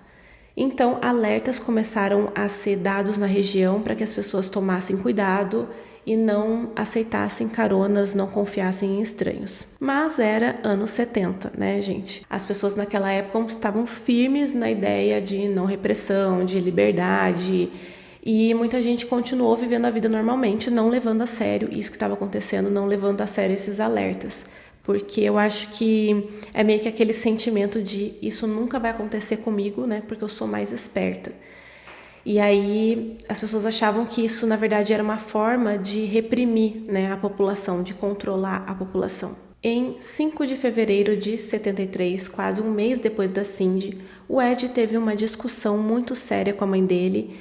[SPEAKER 1] Então, alertas começaram a ser dados na região para que as pessoas tomassem cuidado e não aceitassem caronas, não confiassem em estranhos. Mas era anos 70, gente? As pessoas naquela época estavam firmes na ideia de não repressão, de liberdade, e muita gente continuou vivendo a vida normalmente, não levando a sério isso que estava acontecendo, não levando a sério esses alertas. Porque eu acho que é meio que aquele sentimento de isso nunca vai acontecer comigo, porque eu sou mais esperta. E aí as pessoas achavam que isso, na verdade, era uma forma de reprimir, a população, de controlar a população. Em 5 de fevereiro de 73, quase um mês depois da Cindy, o Ed teve uma discussão muito séria com a mãe dele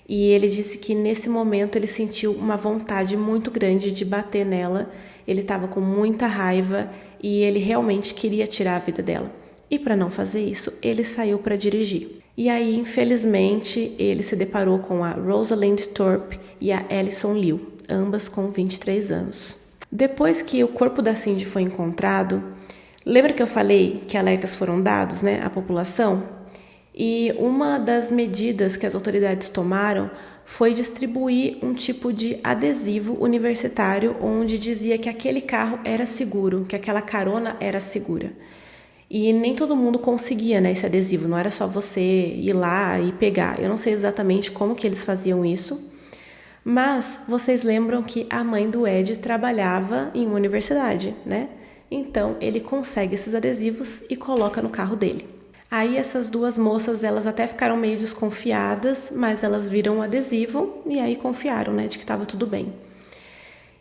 [SPEAKER 1] e ele disse que nesse momento ele sentiu uma vontade muito grande de bater nela. Ele estava com muita raiva e ele realmente queria tirar a vida dela. E para não fazer isso, ele saiu para dirigir. E aí, infelizmente, ele se deparou com a Rosalind Thorpe e a Alison Liu, ambas com 23 anos. Depois que o corpo da Cindy foi encontrado, lembra que eu falei que alertas foram dados, né, à população? E uma das medidas que as autoridades tomaram foi distribuir um tipo de adesivo universitário onde dizia que aquele carro era seguro, que aquela carona era segura. E nem todo mundo conseguia, né, esse adesivo, não era só você ir lá e pegar. Eu não sei exatamente como que eles faziam isso, mas vocês lembram que a mãe do Ed trabalhava em uma universidade, né? Então ele consegue esses adesivos e coloca no carro dele. Aí essas duas moças, elas até ficaram meio desconfiadas, mas elas viram o adesivo e aí confiaram, né, de que estava tudo bem.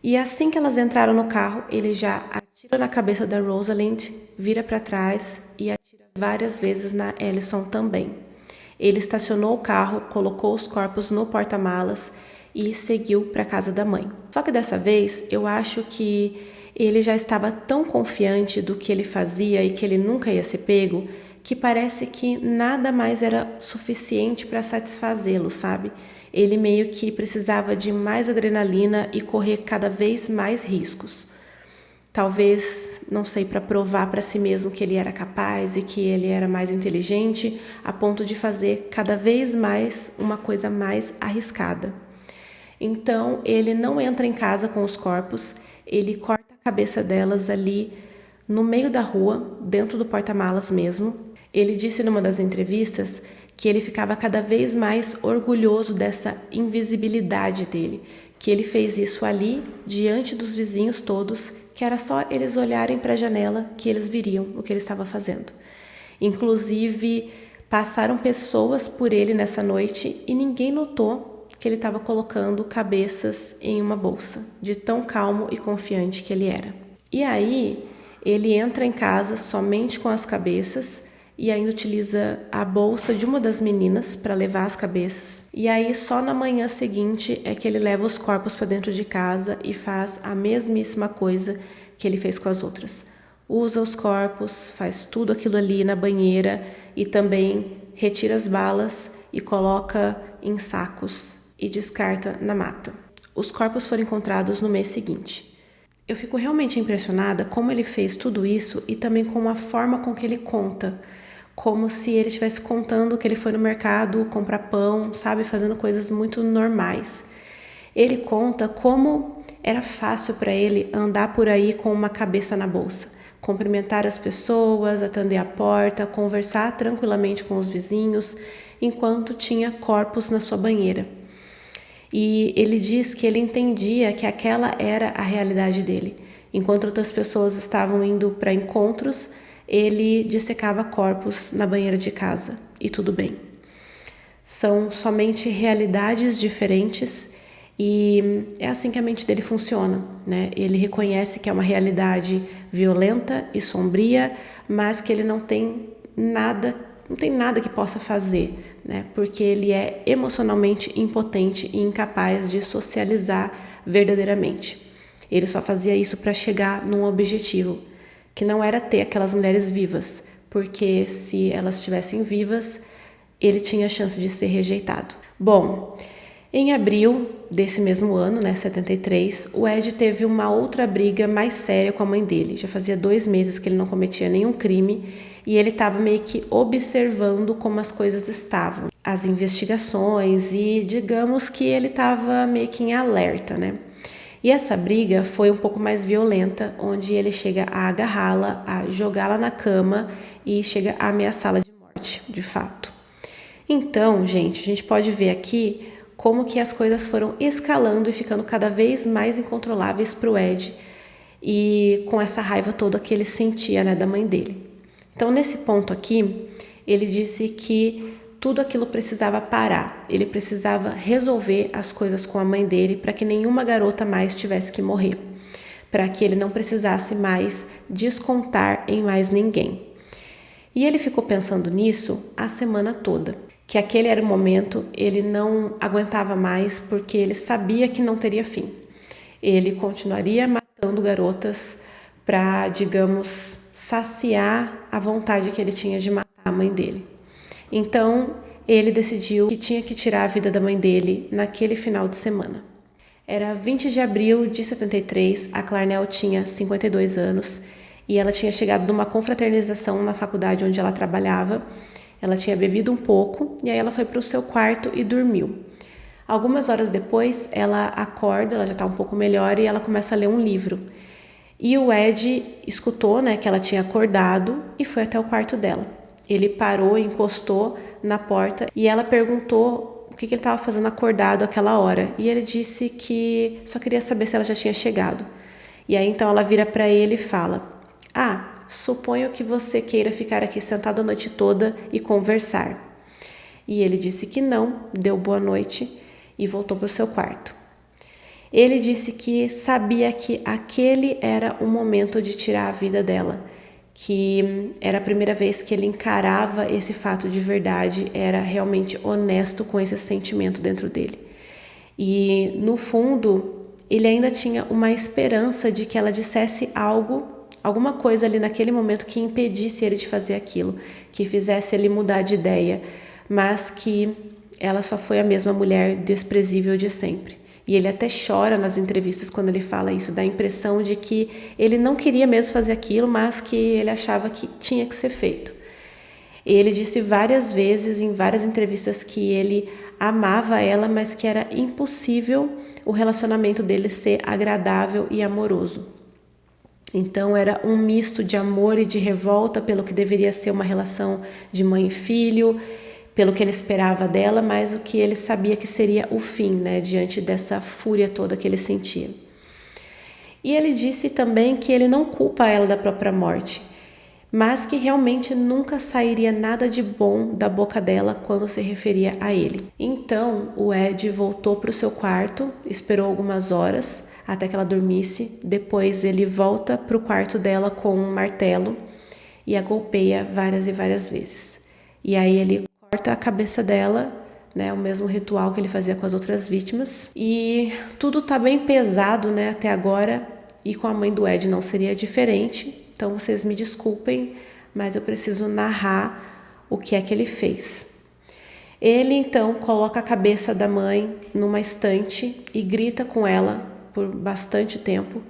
[SPEAKER 1] E assim que elas entraram no carro, ele já atira na cabeça da Rosalind, vira para trás e atira várias vezes na Alison também. Ele estacionou o carro, colocou os corpos no porta-malas e seguiu para a casa da mãe. Só que dessa vez, eu acho que ele já estava tão confiante do que ele fazia e que ele nunca ia ser pego, que parece que nada mais era suficiente para satisfazê-lo, sabe? Ele meio que precisava de mais adrenalina e correr cada vez mais riscos. Talvez, não sei, para provar para si mesmo que ele era capaz e que ele era mais inteligente, a ponto de fazer cada vez mais uma coisa mais arriscada. Então, ele não entra em casa com os corpos, ele corta a cabeça delas ali no meio da rua, dentro do porta-malas mesmo. Ele disse numa das entrevistas que ele ficava cada vez mais orgulhoso dessa invisibilidade dele, que ele fez isso ali, diante dos vizinhos todos, que era só eles olharem para a janela que eles viriam o que ele estava fazendo. Inclusive, passaram pessoas por ele nessa noite e ninguém notou que ele estava colocando cabeças em uma bolsa, de tão calmo e confiante que ele era. E aí, ele entra em casa somente com as cabeças e ainda utiliza a bolsa de uma das meninas para levar as cabeças. E aí, só na manhã seguinte é que ele leva os corpos para dentro de casa e faz a mesmíssima coisa que ele fez com as outras. Usa os corpos, faz tudo aquilo ali na banheira e também retira as balas e coloca em sacos e descarta na mata. Os corpos foram encontrados no mês seguinte. Eu fico realmente impressionada como ele fez tudo isso e também com a forma com que ele conta, como se ele estivesse contando que ele foi no mercado comprar pão, sabe, fazendo coisas muito normais. Ele conta como era fácil para ele andar por aí com uma cabeça na bolsa, cumprimentar as pessoas, atender a porta, conversar tranquilamente com os vizinhos, enquanto tinha corpos na sua banheira. E ele diz que ele entendia que aquela era a realidade dele. Enquanto outras pessoas estavam indo para encontros, ele dissecava corpos na banheira de casa, e tudo bem. São somente realidades diferentes e é assim que a mente dele funciona, né? Ele reconhece que é uma realidade violenta e sombria, mas que ele não tem nada que possa fazer, né? Porque ele é emocionalmente impotente e incapaz de socializar verdadeiramente. Ele só fazia isso para chegar num objetivo, que não era ter aquelas mulheres vivas, porque se elas estivessem vivas, ele tinha chance de ser rejeitado. Bom, em abril desse mesmo ano, 73, o Ed teve uma outra briga mais séria com a mãe dele. Já fazia 2 meses que ele não cometia nenhum crime e ele estava meio que observando como as coisas estavam, as investigações, e digamos que ele estava meio que em alerta, né? E essa briga foi um pouco mais violenta, onde ele chega a agarrá-la, a jogá-la na cama e chega a ameaçá-la de morte, de fato. Então, a gente pode ver aqui como que as coisas foram escalando e ficando cada vez mais incontroláveis para o Ed, e com essa raiva toda que ele sentia, né, da mãe dele. Então, nesse ponto aqui, ele disse que tudo aquilo precisava parar, ele precisava resolver as coisas com a mãe dele para que nenhuma garota mais tivesse que morrer. para que ele não precisasse mais descontar em mais ninguém. E ele ficou pensando nisso a semana toda, que aquele era o momento, ele não aguentava mais porque ele sabia que não teria fim. Ele continuaria matando garotas para, digamos, saciar a vontade que ele tinha de matar a mãe dele. Então, ele decidiu que tinha que tirar a vida da mãe dele naquele final de semana. Era 20 de abril de 73, a Clarnell tinha 52 anos e ela tinha chegado numa confraternização na faculdade onde ela trabalhava. Ela tinha bebido um pouco e aí ela foi para o seu quarto e dormiu. Algumas horas depois, ela acorda, ela já está um pouco melhor e ela começa a ler um livro. E o Ed escutou, né, que ela tinha acordado e foi até o quarto dela. Ele parou, encostou na porta e ela perguntou o que ele estava fazendo acordado aquela hora. E ele disse que só queria saber se ela já tinha chegado. E aí então ela vira para ele e fala: "Ah, suponho que você queira ficar aqui sentado a noite toda e conversar." E ele disse que não, deu boa noite e voltou para o seu quarto. Ele disse que sabia que aquele era o momento de tirar a vida dela, que era a primeira vez que ele encarava esse fato de verdade, era realmente honesto com esse sentimento dentro dele. E, no fundo, ele ainda tinha uma esperança de que ela dissesse alguma coisa ali naquele momento que impedisse ele de fazer aquilo, que fizesse ele mudar de ideia, mas que ela só foi a mesma mulher desprezível de sempre. E ele até chora nas entrevistas quando ele fala isso, dá a impressão de que ele não queria mesmo fazer aquilo, mas que ele achava que tinha que ser feito. Ele disse várias vezes, em várias entrevistas, que ele amava ela, mas que era impossível o relacionamento deles ser agradável e amoroso. Então era um misto de amor e de revolta pelo que deveria ser uma relação de mãe e filho, pelo que ele esperava dela, mas o que ele sabia que seria o fim, né, diante dessa fúria toda que ele sentia. E ele disse também que ele não culpa ela da própria morte, mas que realmente nunca sairia nada de bom da boca dela quando se referia a ele. Então o Ed voltou para o seu quarto, esperou algumas horas até que ela dormisse, depois ele volta para o quarto dela com um martelo e a golpeia várias e várias vezes. E aí ele corta a cabeça dela, né, o mesmo ritual que ele fazia com as outras vítimas. E tudo tá bem pesado, né, até agora, e com a mãe do Ed não seria diferente. Então vocês me desculpem, mas eu preciso narrar o que é que ele fez. Ele então coloca a cabeça da mãe numa estante e grita com ela por bastante tempo.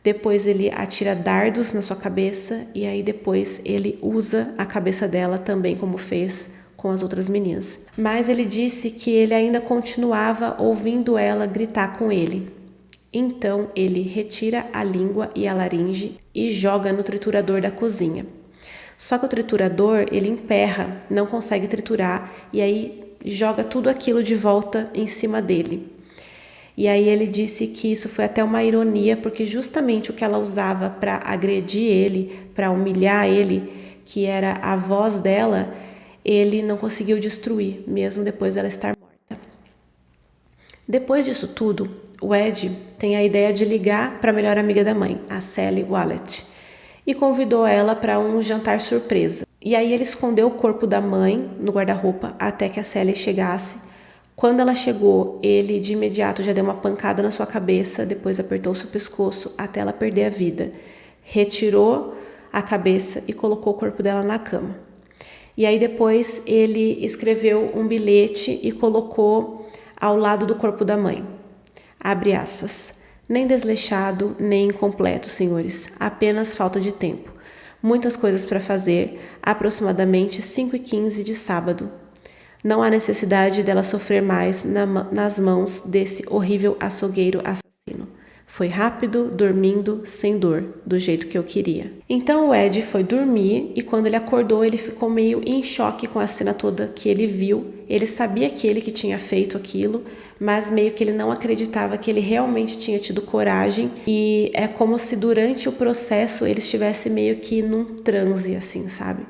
[SPEAKER 1] Depois ele atira dardos na sua cabeça e aí depois ele usa a cabeça dela também como fez com as outras meninas. Mas ele disse que ele ainda continuava ouvindo ela gritar com ele. Então ele retira a língua e a laringe e joga no triturador da cozinha. Só que o triturador ele emperra, não consegue triturar e aí joga tudo aquilo de volta em cima dele. E aí ele disse que isso foi até uma ironia, porque justamente o que ela usava para agredir ele, para humilhar ele, que era a voz dela, ele não conseguiu destruir, mesmo depois dela estar morta. Depois disso tudo, o Ed tem a ideia de ligar para a melhor amiga da mãe, a Sally Wallet, e convidou ela para um jantar surpresa. E aí ele escondeu o corpo da mãe no guarda-roupa até que a Sally chegasse. Quando ela chegou, ele de imediato já deu uma pancada na sua cabeça, depois apertou seu pescoço até ela perder a vida. Retirou a cabeça e colocou o corpo dela na cama. E aí depois ele escreveu um bilhete e colocou ao lado do corpo da mãe. Abre aspas. Nem desleixado, nem incompleto, senhores. Apenas falta de tempo. Muitas coisas para fazer, aproximadamente 5h15 de sábado. Não há necessidade dela sofrer mais nas mãos desse horrível açougueiro assassino. Foi rápido, dormindo, sem dor, do jeito que eu queria. Então o Ed foi dormir e quando ele acordou ele ficou meio em choque com a cena toda que ele viu. Ele sabia que ele que tinha feito aquilo, mas meio que ele não acreditava que ele realmente tinha tido coragem. E é como se durante o processo ele estivesse meio que num transe, assim, sabe?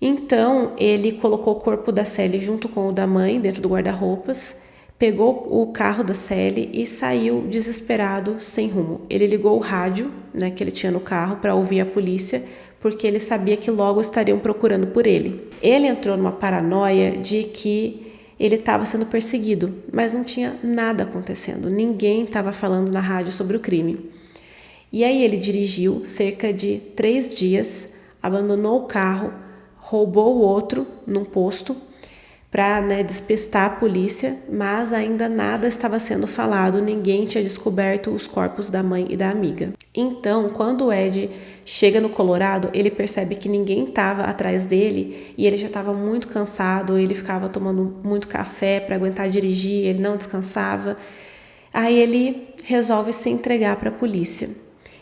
[SPEAKER 1] Então ele colocou o corpo da Sally junto com o da mãe dentro do guarda-roupas, pegou o carro da Sally e saiu desesperado, sem rumo. Ele ligou o rádio, né, que ele tinha no carro para ouvir a polícia, porque ele sabia que logo estariam procurando por ele. Ele entrou numa paranoia de que ele estava sendo perseguido, mas não tinha nada acontecendo. Ninguém estava falando na rádio sobre o crime. E aí ele dirigiu cerca de 3 dias, abandonou o carro, roubou o outro num posto para, né, despistar a polícia, mas ainda nada estava sendo falado, ninguém tinha descoberto os corpos da mãe e da amiga. Então, quando o Ed chega no Colorado, ele percebe que ninguém estava atrás dele e ele já estava muito cansado, ele ficava tomando muito café para aguentar dirigir, ele não descansava. Aí ele resolve se entregar para a polícia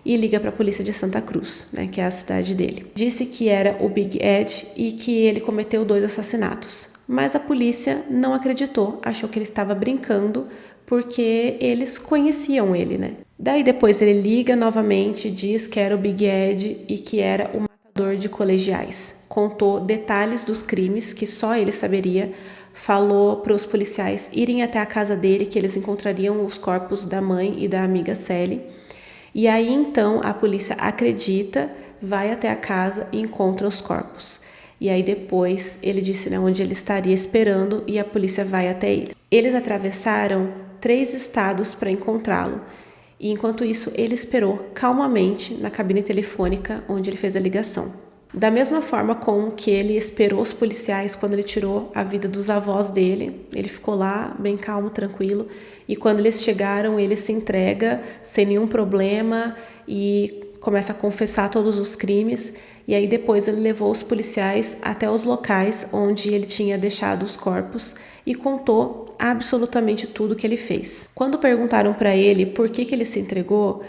[SPEAKER 1] e liga para a polícia de Santa Cruz, né, que é a cidade dele. Disse que era o Big Ed e que ele cometeu 2 assassinatos. Mas a polícia não acreditou, achou que ele estava brincando porque eles conheciam ele, né? Daí depois ele liga novamente, diz que era o Big Ed e que era o matador de colegiais. Contou detalhes dos crimes que só ele saberia, falou para os policiais irem até a casa dele, que eles encontrariam os corpos da mãe e da amiga Sally. E aí então a polícia acredita, vai até a casa e encontra os corpos. E aí depois ele disse, né, onde ele estaria esperando e a polícia vai até ele. Eles atravessaram 3 estados para encontrá-lo. E enquanto isso, ele esperou calmamente na cabine telefônica onde ele fez a ligação. Da mesma forma com que ele esperou os policiais quando ele tirou a vida dos avós dele, ele ficou lá bem calmo, tranquilo, e quando eles chegaram, ele se entrega sem nenhum problema e começa a confessar todos os crimes, e aí depois ele levou os policiais até os locais onde ele tinha deixado os corpos e contou absolutamente tudo que ele fez. Quando perguntaram para ele por que ele se entregou,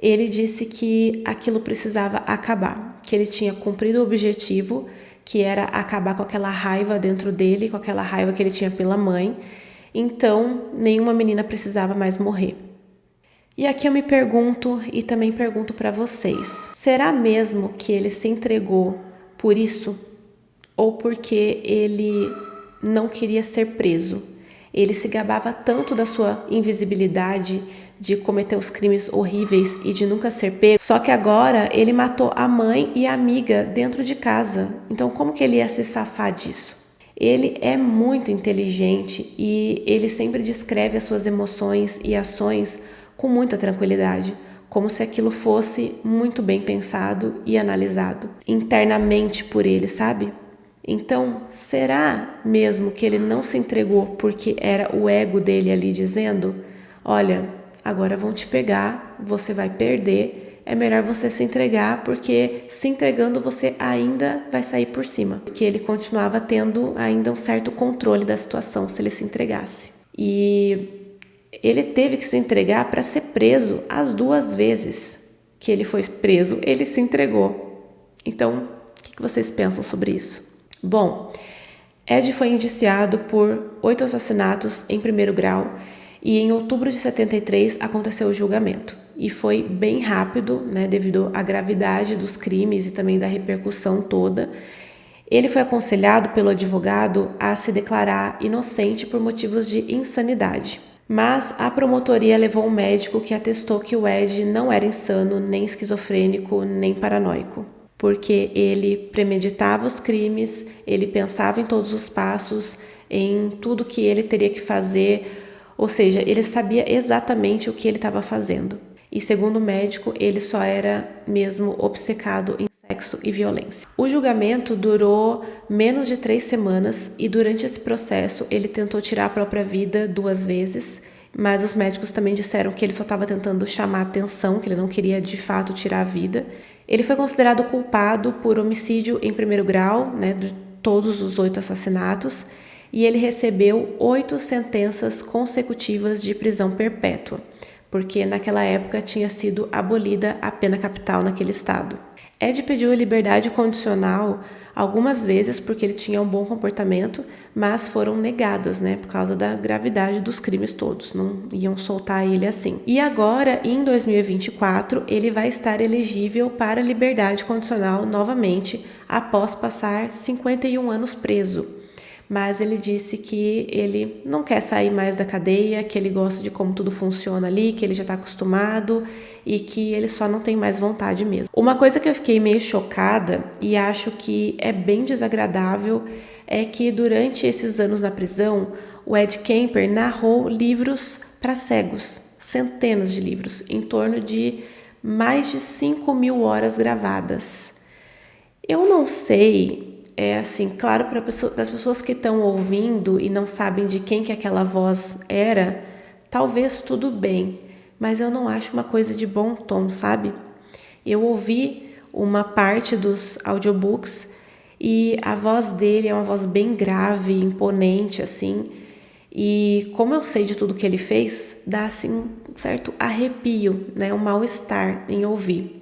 [SPEAKER 1] ele disse que aquilo precisava acabar, que ele tinha cumprido o objetivo, que era acabar com aquela raiva dentro dele, com aquela raiva que ele tinha pela mãe, então nenhuma menina precisava mais morrer. E aqui eu me pergunto e também pergunto para vocês, será mesmo que ele se entregou por isso? Ou porque ele não queria ser preso? Ele se gabava tanto da sua invisibilidade, de cometer os crimes horríveis e de nunca ser pego, só que agora ele matou a mãe e a amiga dentro de casa. Então como que ele ia se safar disso? Ele é muito inteligente e ele sempre descreve as suas emoções e ações com muita tranquilidade, como se aquilo fosse muito bem pensado e analisado internamente por ele, sabe? Então, será mesmo que ele não se entregou porque era o ego dele ali dizendo: olha, agora vão te pegar, você vai perder, é melhor você se entregar porque se entregando você ainda vai sair por cima. Porque ele continuava tendo ainda um certo controle da situação se ele se entregasse. E ele teve que se entregar para ser preso as 2 vezes que ele foi preso, ele se entregou. Então, o que vocês pensam sobre isso? Bom, Ed foi indiciado por 8 assassinatos em primeiro grau e em outubro de 73 aconteceu o julgamento. E foi bem rápido, né, devido à gravidade dos crimes e também da repercussão toda. Ele foi aconselhado pelo advogado a se declarar inocente por motivos de insanidade. Mas a promotoria levou um médico que atestou que o Ed não era insano, nem esquizofrênico, nem paranoico. Porque ele premeditava os crimes, ele pensava em todos os passos, em tudo que ele teria que fazer, ou seja, ele sabia exatamente o que ele estava fazendo. E segundo o médico, ele só era mesmo obcecado em sexo e violência. O julgamento durou menos de 3 semanas e durante esse processo ele tentou tirar a própria vida 2 vezes, mas os médicos também disseram que ele só estava tentando chamar atenção, que ele não queria de fato tirar a vida. Ele foi considerado culpado por homicídio em primeiro grau, né, de todos os 8 assassinatos, e ele recebeu 8 sentenças consecutivas de prisão perpétua, porque naquela época tinha sido abolida a pena capital naquele estado. Ed pediu liberdade condicional algumas vezes porque ele tinha um bom comportamento, mas foram negadas, né, por causa da gravidade dos crimes todos, não iam soltar ele assim. E agora, em 2024, ele vai estar elegível para liberdade condicional novamente, após passar 51 anos preso. mas ele disse que ele não quer sair mais da cadeia, que ele gosta de como tudo funciona ali, que ele já está acostumado e que ele só não tem mais vontade mesmo. Uma coisa que eu fiquei meio chocada e acho que é bem desagradável é que durante esses anos na prisão, o Ed Kemper narrou livros para cegos, centenas de livros, em torno de mais de 5.000 horas gravadas. Eu não sei, claro, para as pessoas que estão ouvindo e não sabem de quem que aquela voz era, talvez tudo bem, mas eu não acho uma coisa de bom tom, sabe? Eu ouvi uma parte dos audiobooks e a voz dele é uma voz bem grave, imponente, assim, e como eu sei de tudo que ele fez, dá assim um certo arrepio, né, um mal-estar em ouvir.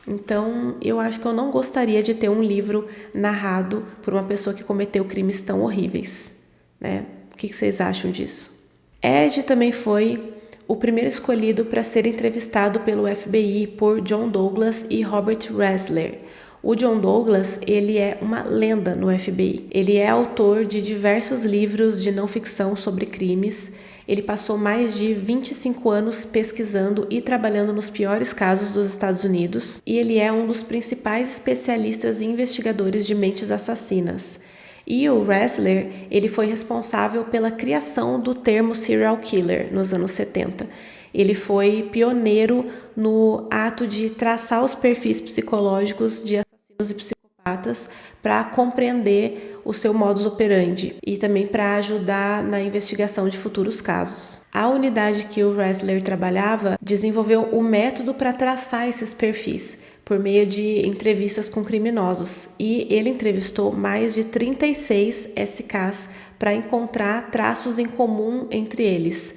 [SPEAKER 1] Então, eu acho que eu não gostaria de ter um livro narrado por uma pessoa que cometeu crimes tão horríveis, né? O que vocês acham disso? Ed também foi o primeiro escolhido para ser entrevistado pelo FBI por John Douglas e Robert Ressler. O John Douglas, ele é uma lenda no FBI. Ele é autor de diversos livros de não ficção sobre crimes. Ele passou mais de 25 anos pesquisando e trabalhando nos piores casos dos Estados Unidos. E ele é um dos principais especialistas e investigadores de mentes assassinas. E o Ressler, ele foi responsável pela criação do termo serial killer nos anos 70. Ele foi pioneiro no ato de traçar os perfis psicológicos de assassinos e psicopatas para compreender o seu modus operandi e também para ajudar na investigação de futuros casos. A unidade que o Ressler trabalhava desenvolveu o método para traçar esses perfis por meio de entrevistas com criminosos e ele entrevistou mais de 36 SKs para encontrar traços em comum entre eles.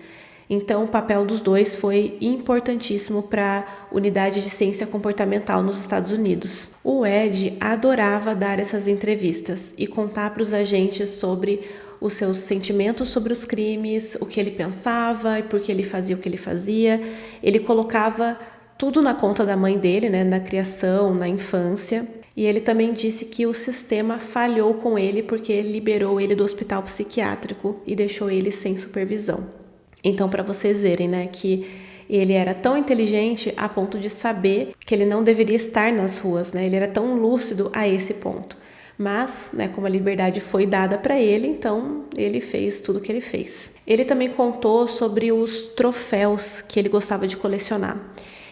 [SPEAKER 1] Então, o papel dos dois foi importantíssimo para a unidade de ciência comportamental nos Estados Unidos. O Ed adorava dar essas entrevistas e contar para os agentes sobre os seus sentimentos sobre os crimes, o que ele pensava e por que ele fazia o que ele fazia. Ele colocava tudo na conta da mãe dele, né, na criação, na infância. E ele também disse que o sistema falhou com ele porque liberou ele do hospital psiquiátrico e deixou ele sem supervisão. Então, para vocês verem, né, que ele era tão inteligente a ponto de saber que ele não deveria estar nas ruas, né? Ele era tão lúcido a esse ponto. Mas, né, como a liberdade foi dada para ele, então ele fez tudo o que ele fez. Ele também contou sobre os troféus que ele gostava de colecionar.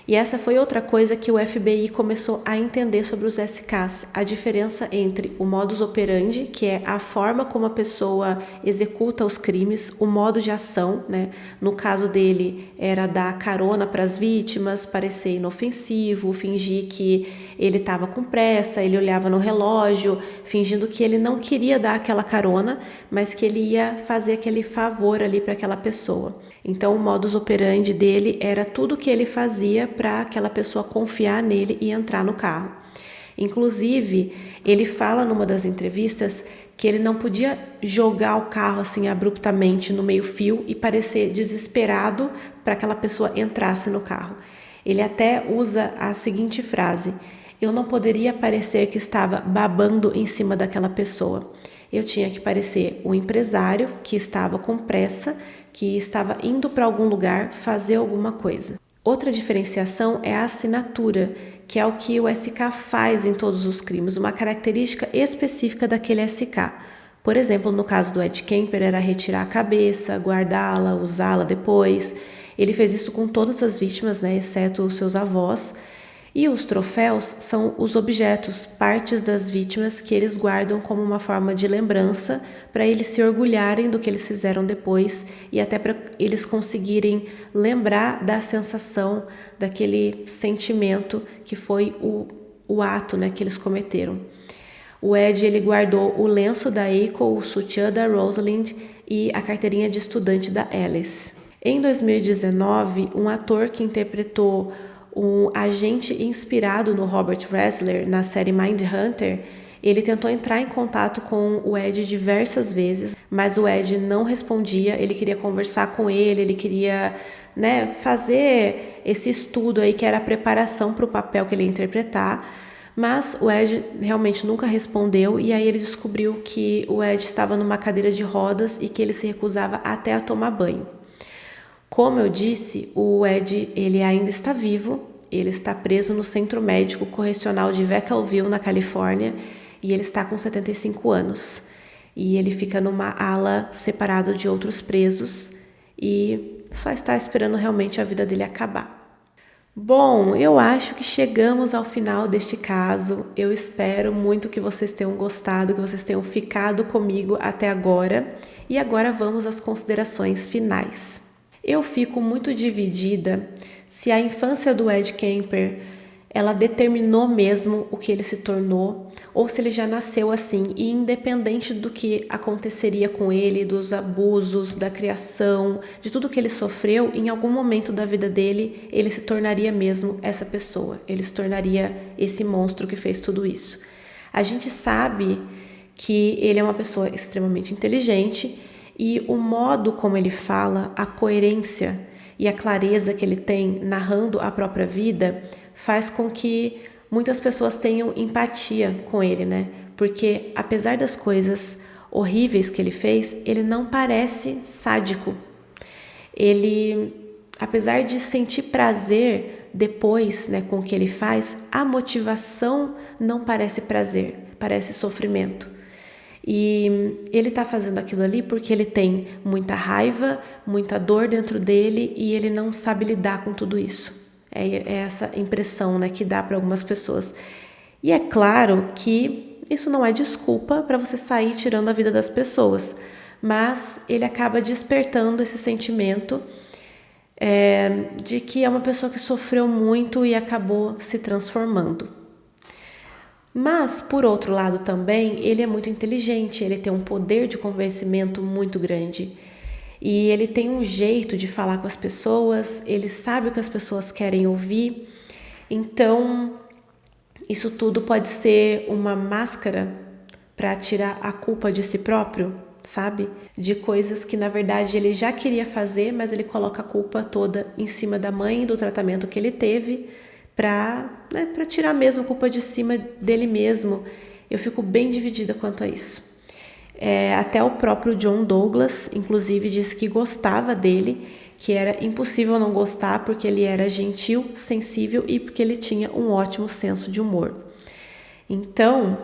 [SPEAKER 1] E essa foi outra coisa que o FBI começou a entender sobre os SKs, a diferença entre o modus operandi, que é a forma como a pessoa executa os crimes, o modo de ação, né? No caso dele, era dar carona para as vítimas, parecer inofensivo, fingir que ele estava com pressa, ele olhava no relógio, fingindo que ele não queria dar aquela carona, mas que ele ia fazer aquele favor ali para aquela pessoa. Então, o modus operandi dele era tudo que ele fazia para aquela pessoa confiar nele e entrar no carro. Inclusive, ele fala numa das entrevistas que ele não podia jogar o carro assim abruptamente no meio-fio e parecer desesperado para aquela pessoa entrasse no carro. Ele até usa a seguinte frase: eu não poderia parecer que estava babando em cima daquela pessoa. Eu tinha que parecer um empresário que estava com pressa, que estava indo para algum lugar fazer alguma coisa. Outra diferenciação é a assinatura, que é o que o SK faz em todos os crimes, uma característica específica daquele SK. Por exemplo, no caso do Ed Kemper, era retirar a cabeça, guardá-la, usá-la depois. Ele fez isso com todas as vítimas, né, exceto os seus avós. E os troféus são os objetos, partes das vítimas que eles guardam como uma forma de lembrança para eles se orgulharem do que eles fizeram depois e até para eles conseguirem lembrar da sensação, daquele sentimento que foi o ato, né, que eles cometeram. O Ed, ele guardou o lenço da Eiko, o sutiã da Rosalind e a carteirinha de estudante da Alice. Em 2019, um ator que interpretou um agente inspirado no Robert Ressler na série Mindhunter, ele tentou entrar em contato com o Ed diversas vezes, mas o Ed não respondia, ele queria conversar com ele queria, né, fazer esse estudo aí que era a preparação para o papel que ele ia interpretar, Mas o Ed realmente nunca respondeu e aí ele descobriu que o Ed estava numa cadeira de rodas e que ele se recusava até a tomar banho. Como eu disse, o Ed ele ainda está vivo, ele está preso no Centro Médico Correcional de Vacaville, na Califórnia, e ele está com 75 anos. E ele fica numa ala separada de outros presos e só está esperando realmente a vida dele acabar. Bom, eu acho que chegamos ao final deste caso. Eu espero muito que vocês tenham gostado, que vocês tenham ficado comigo até agora. E agora vamos às considerações finais. Eu fico muito dividida se a infância do Ed Kemper ela determinou mesmo o que ele se tornou, ou se ele já nasceu assim, e independente do que aconteceria com ele, dos abusos, da criação, de tudo que ele sofreu, em algum momento da vida dele, ele se tornaria mesmo essa pessoa, ele se tornaria esse monstro que fez tudo isso. A gente sabe que ele é uma pessoa extremamente inteligente, e o modo como ele fala, a coerência e a clareza que ele tem narrando a própria vida faz com que muitas pessoas tenham empatia com ele, né? Porque apesar das coisas horríveis que ele fez, ele não parece sádico. Ele, apesar de sentir prazer depois, né, com o que ele faz, a motivação não parece prazer, parece sofrimento. E ele está fazendo aquilo ali porque ele tem muita raiva, muita dor dentro dele e ele não sabe lidar com tudo isso. É essa impressão, né, que dá para algumas pessoas. E é claro que isso não é desculpa para você sair tirando a vida das pessoas, mas ele acaba despertando esse sentimento de que é uma pessoa que sofreu muito e acabou se transformando. Mas, por outro lado também, ele é muito inteligente, ele tem um poder de convencimento muito grande. E ele tem um jeito de falar com as pessoas, ele sabe o que as pessoas querem ouvir. Então, isso tudo pode ser uma máscara para tirar a culpa de si próprio, sabe? De coisas que, na verdade, ele já queria fazer, mas ele coloca a culpa toda em cima da mãe e do tratamento que ele teve, para tirar mesmo a culpa de cima dele mesmo. Eu fico bem dividida quanto a isso. Até o próprio John Douglas, inclusive, disse que gostava dele, que era impossível não gostar porque ele era gentil, sensível e porque ele tinha um ótimo senso de humor. Então,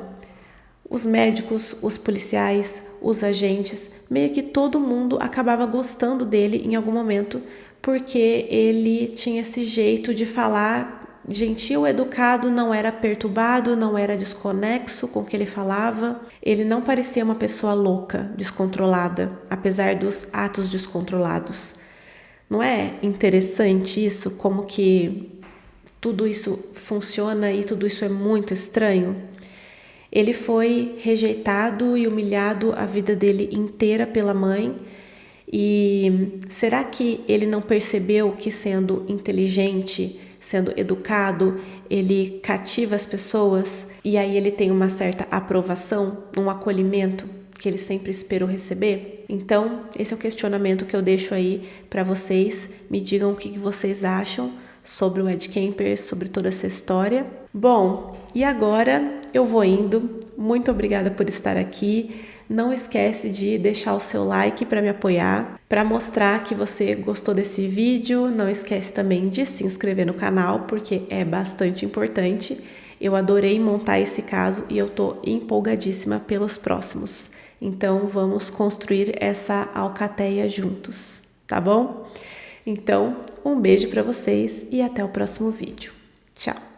[SPEAKER 1] os médicos, os policiais, os agentes, meio que todo mundo acabava gostando dele em algum momento, porque ele tinha esse jeito de falar gentil, educado, não era perturbado, não era desconexo com o que ele falava. Ele não parecia uma pessoa louca, descontrolada, apesar dos atos descontrolados. Não é interessante isso? Como que tudo isso funciona e tudo isso é muito estranho? Ele foi rejeitado e humilhado a vida dele inteira pela mãe. E será que ele não percebeu que sendo inteligente, sendo educado, ele cativa as pessoas e aí ele tem uma certa aprovação, um acolhimento que ele sempre esperou receber? Então, esse é o questionamento que eu deixo aí para vocês. Me digam o que vocês acham sobre o Ed Kemper, sobre toda essa história. Bom, e agora eu vou indo. Muito obrigada por estar aqui. Não esquece de deixar o seu like para me apoiar, para mostrar que você gostou desse vídeo. Não esquece também de se inscrever no canal, porque é bastante importante. Eu adorei montar esse caso e eu tô empolgadíssima pelos próximos. Então vamos construir essa alcateia juntos, tá bom? Então, um beijo para vocês e até o próximo vídeo. Tchau!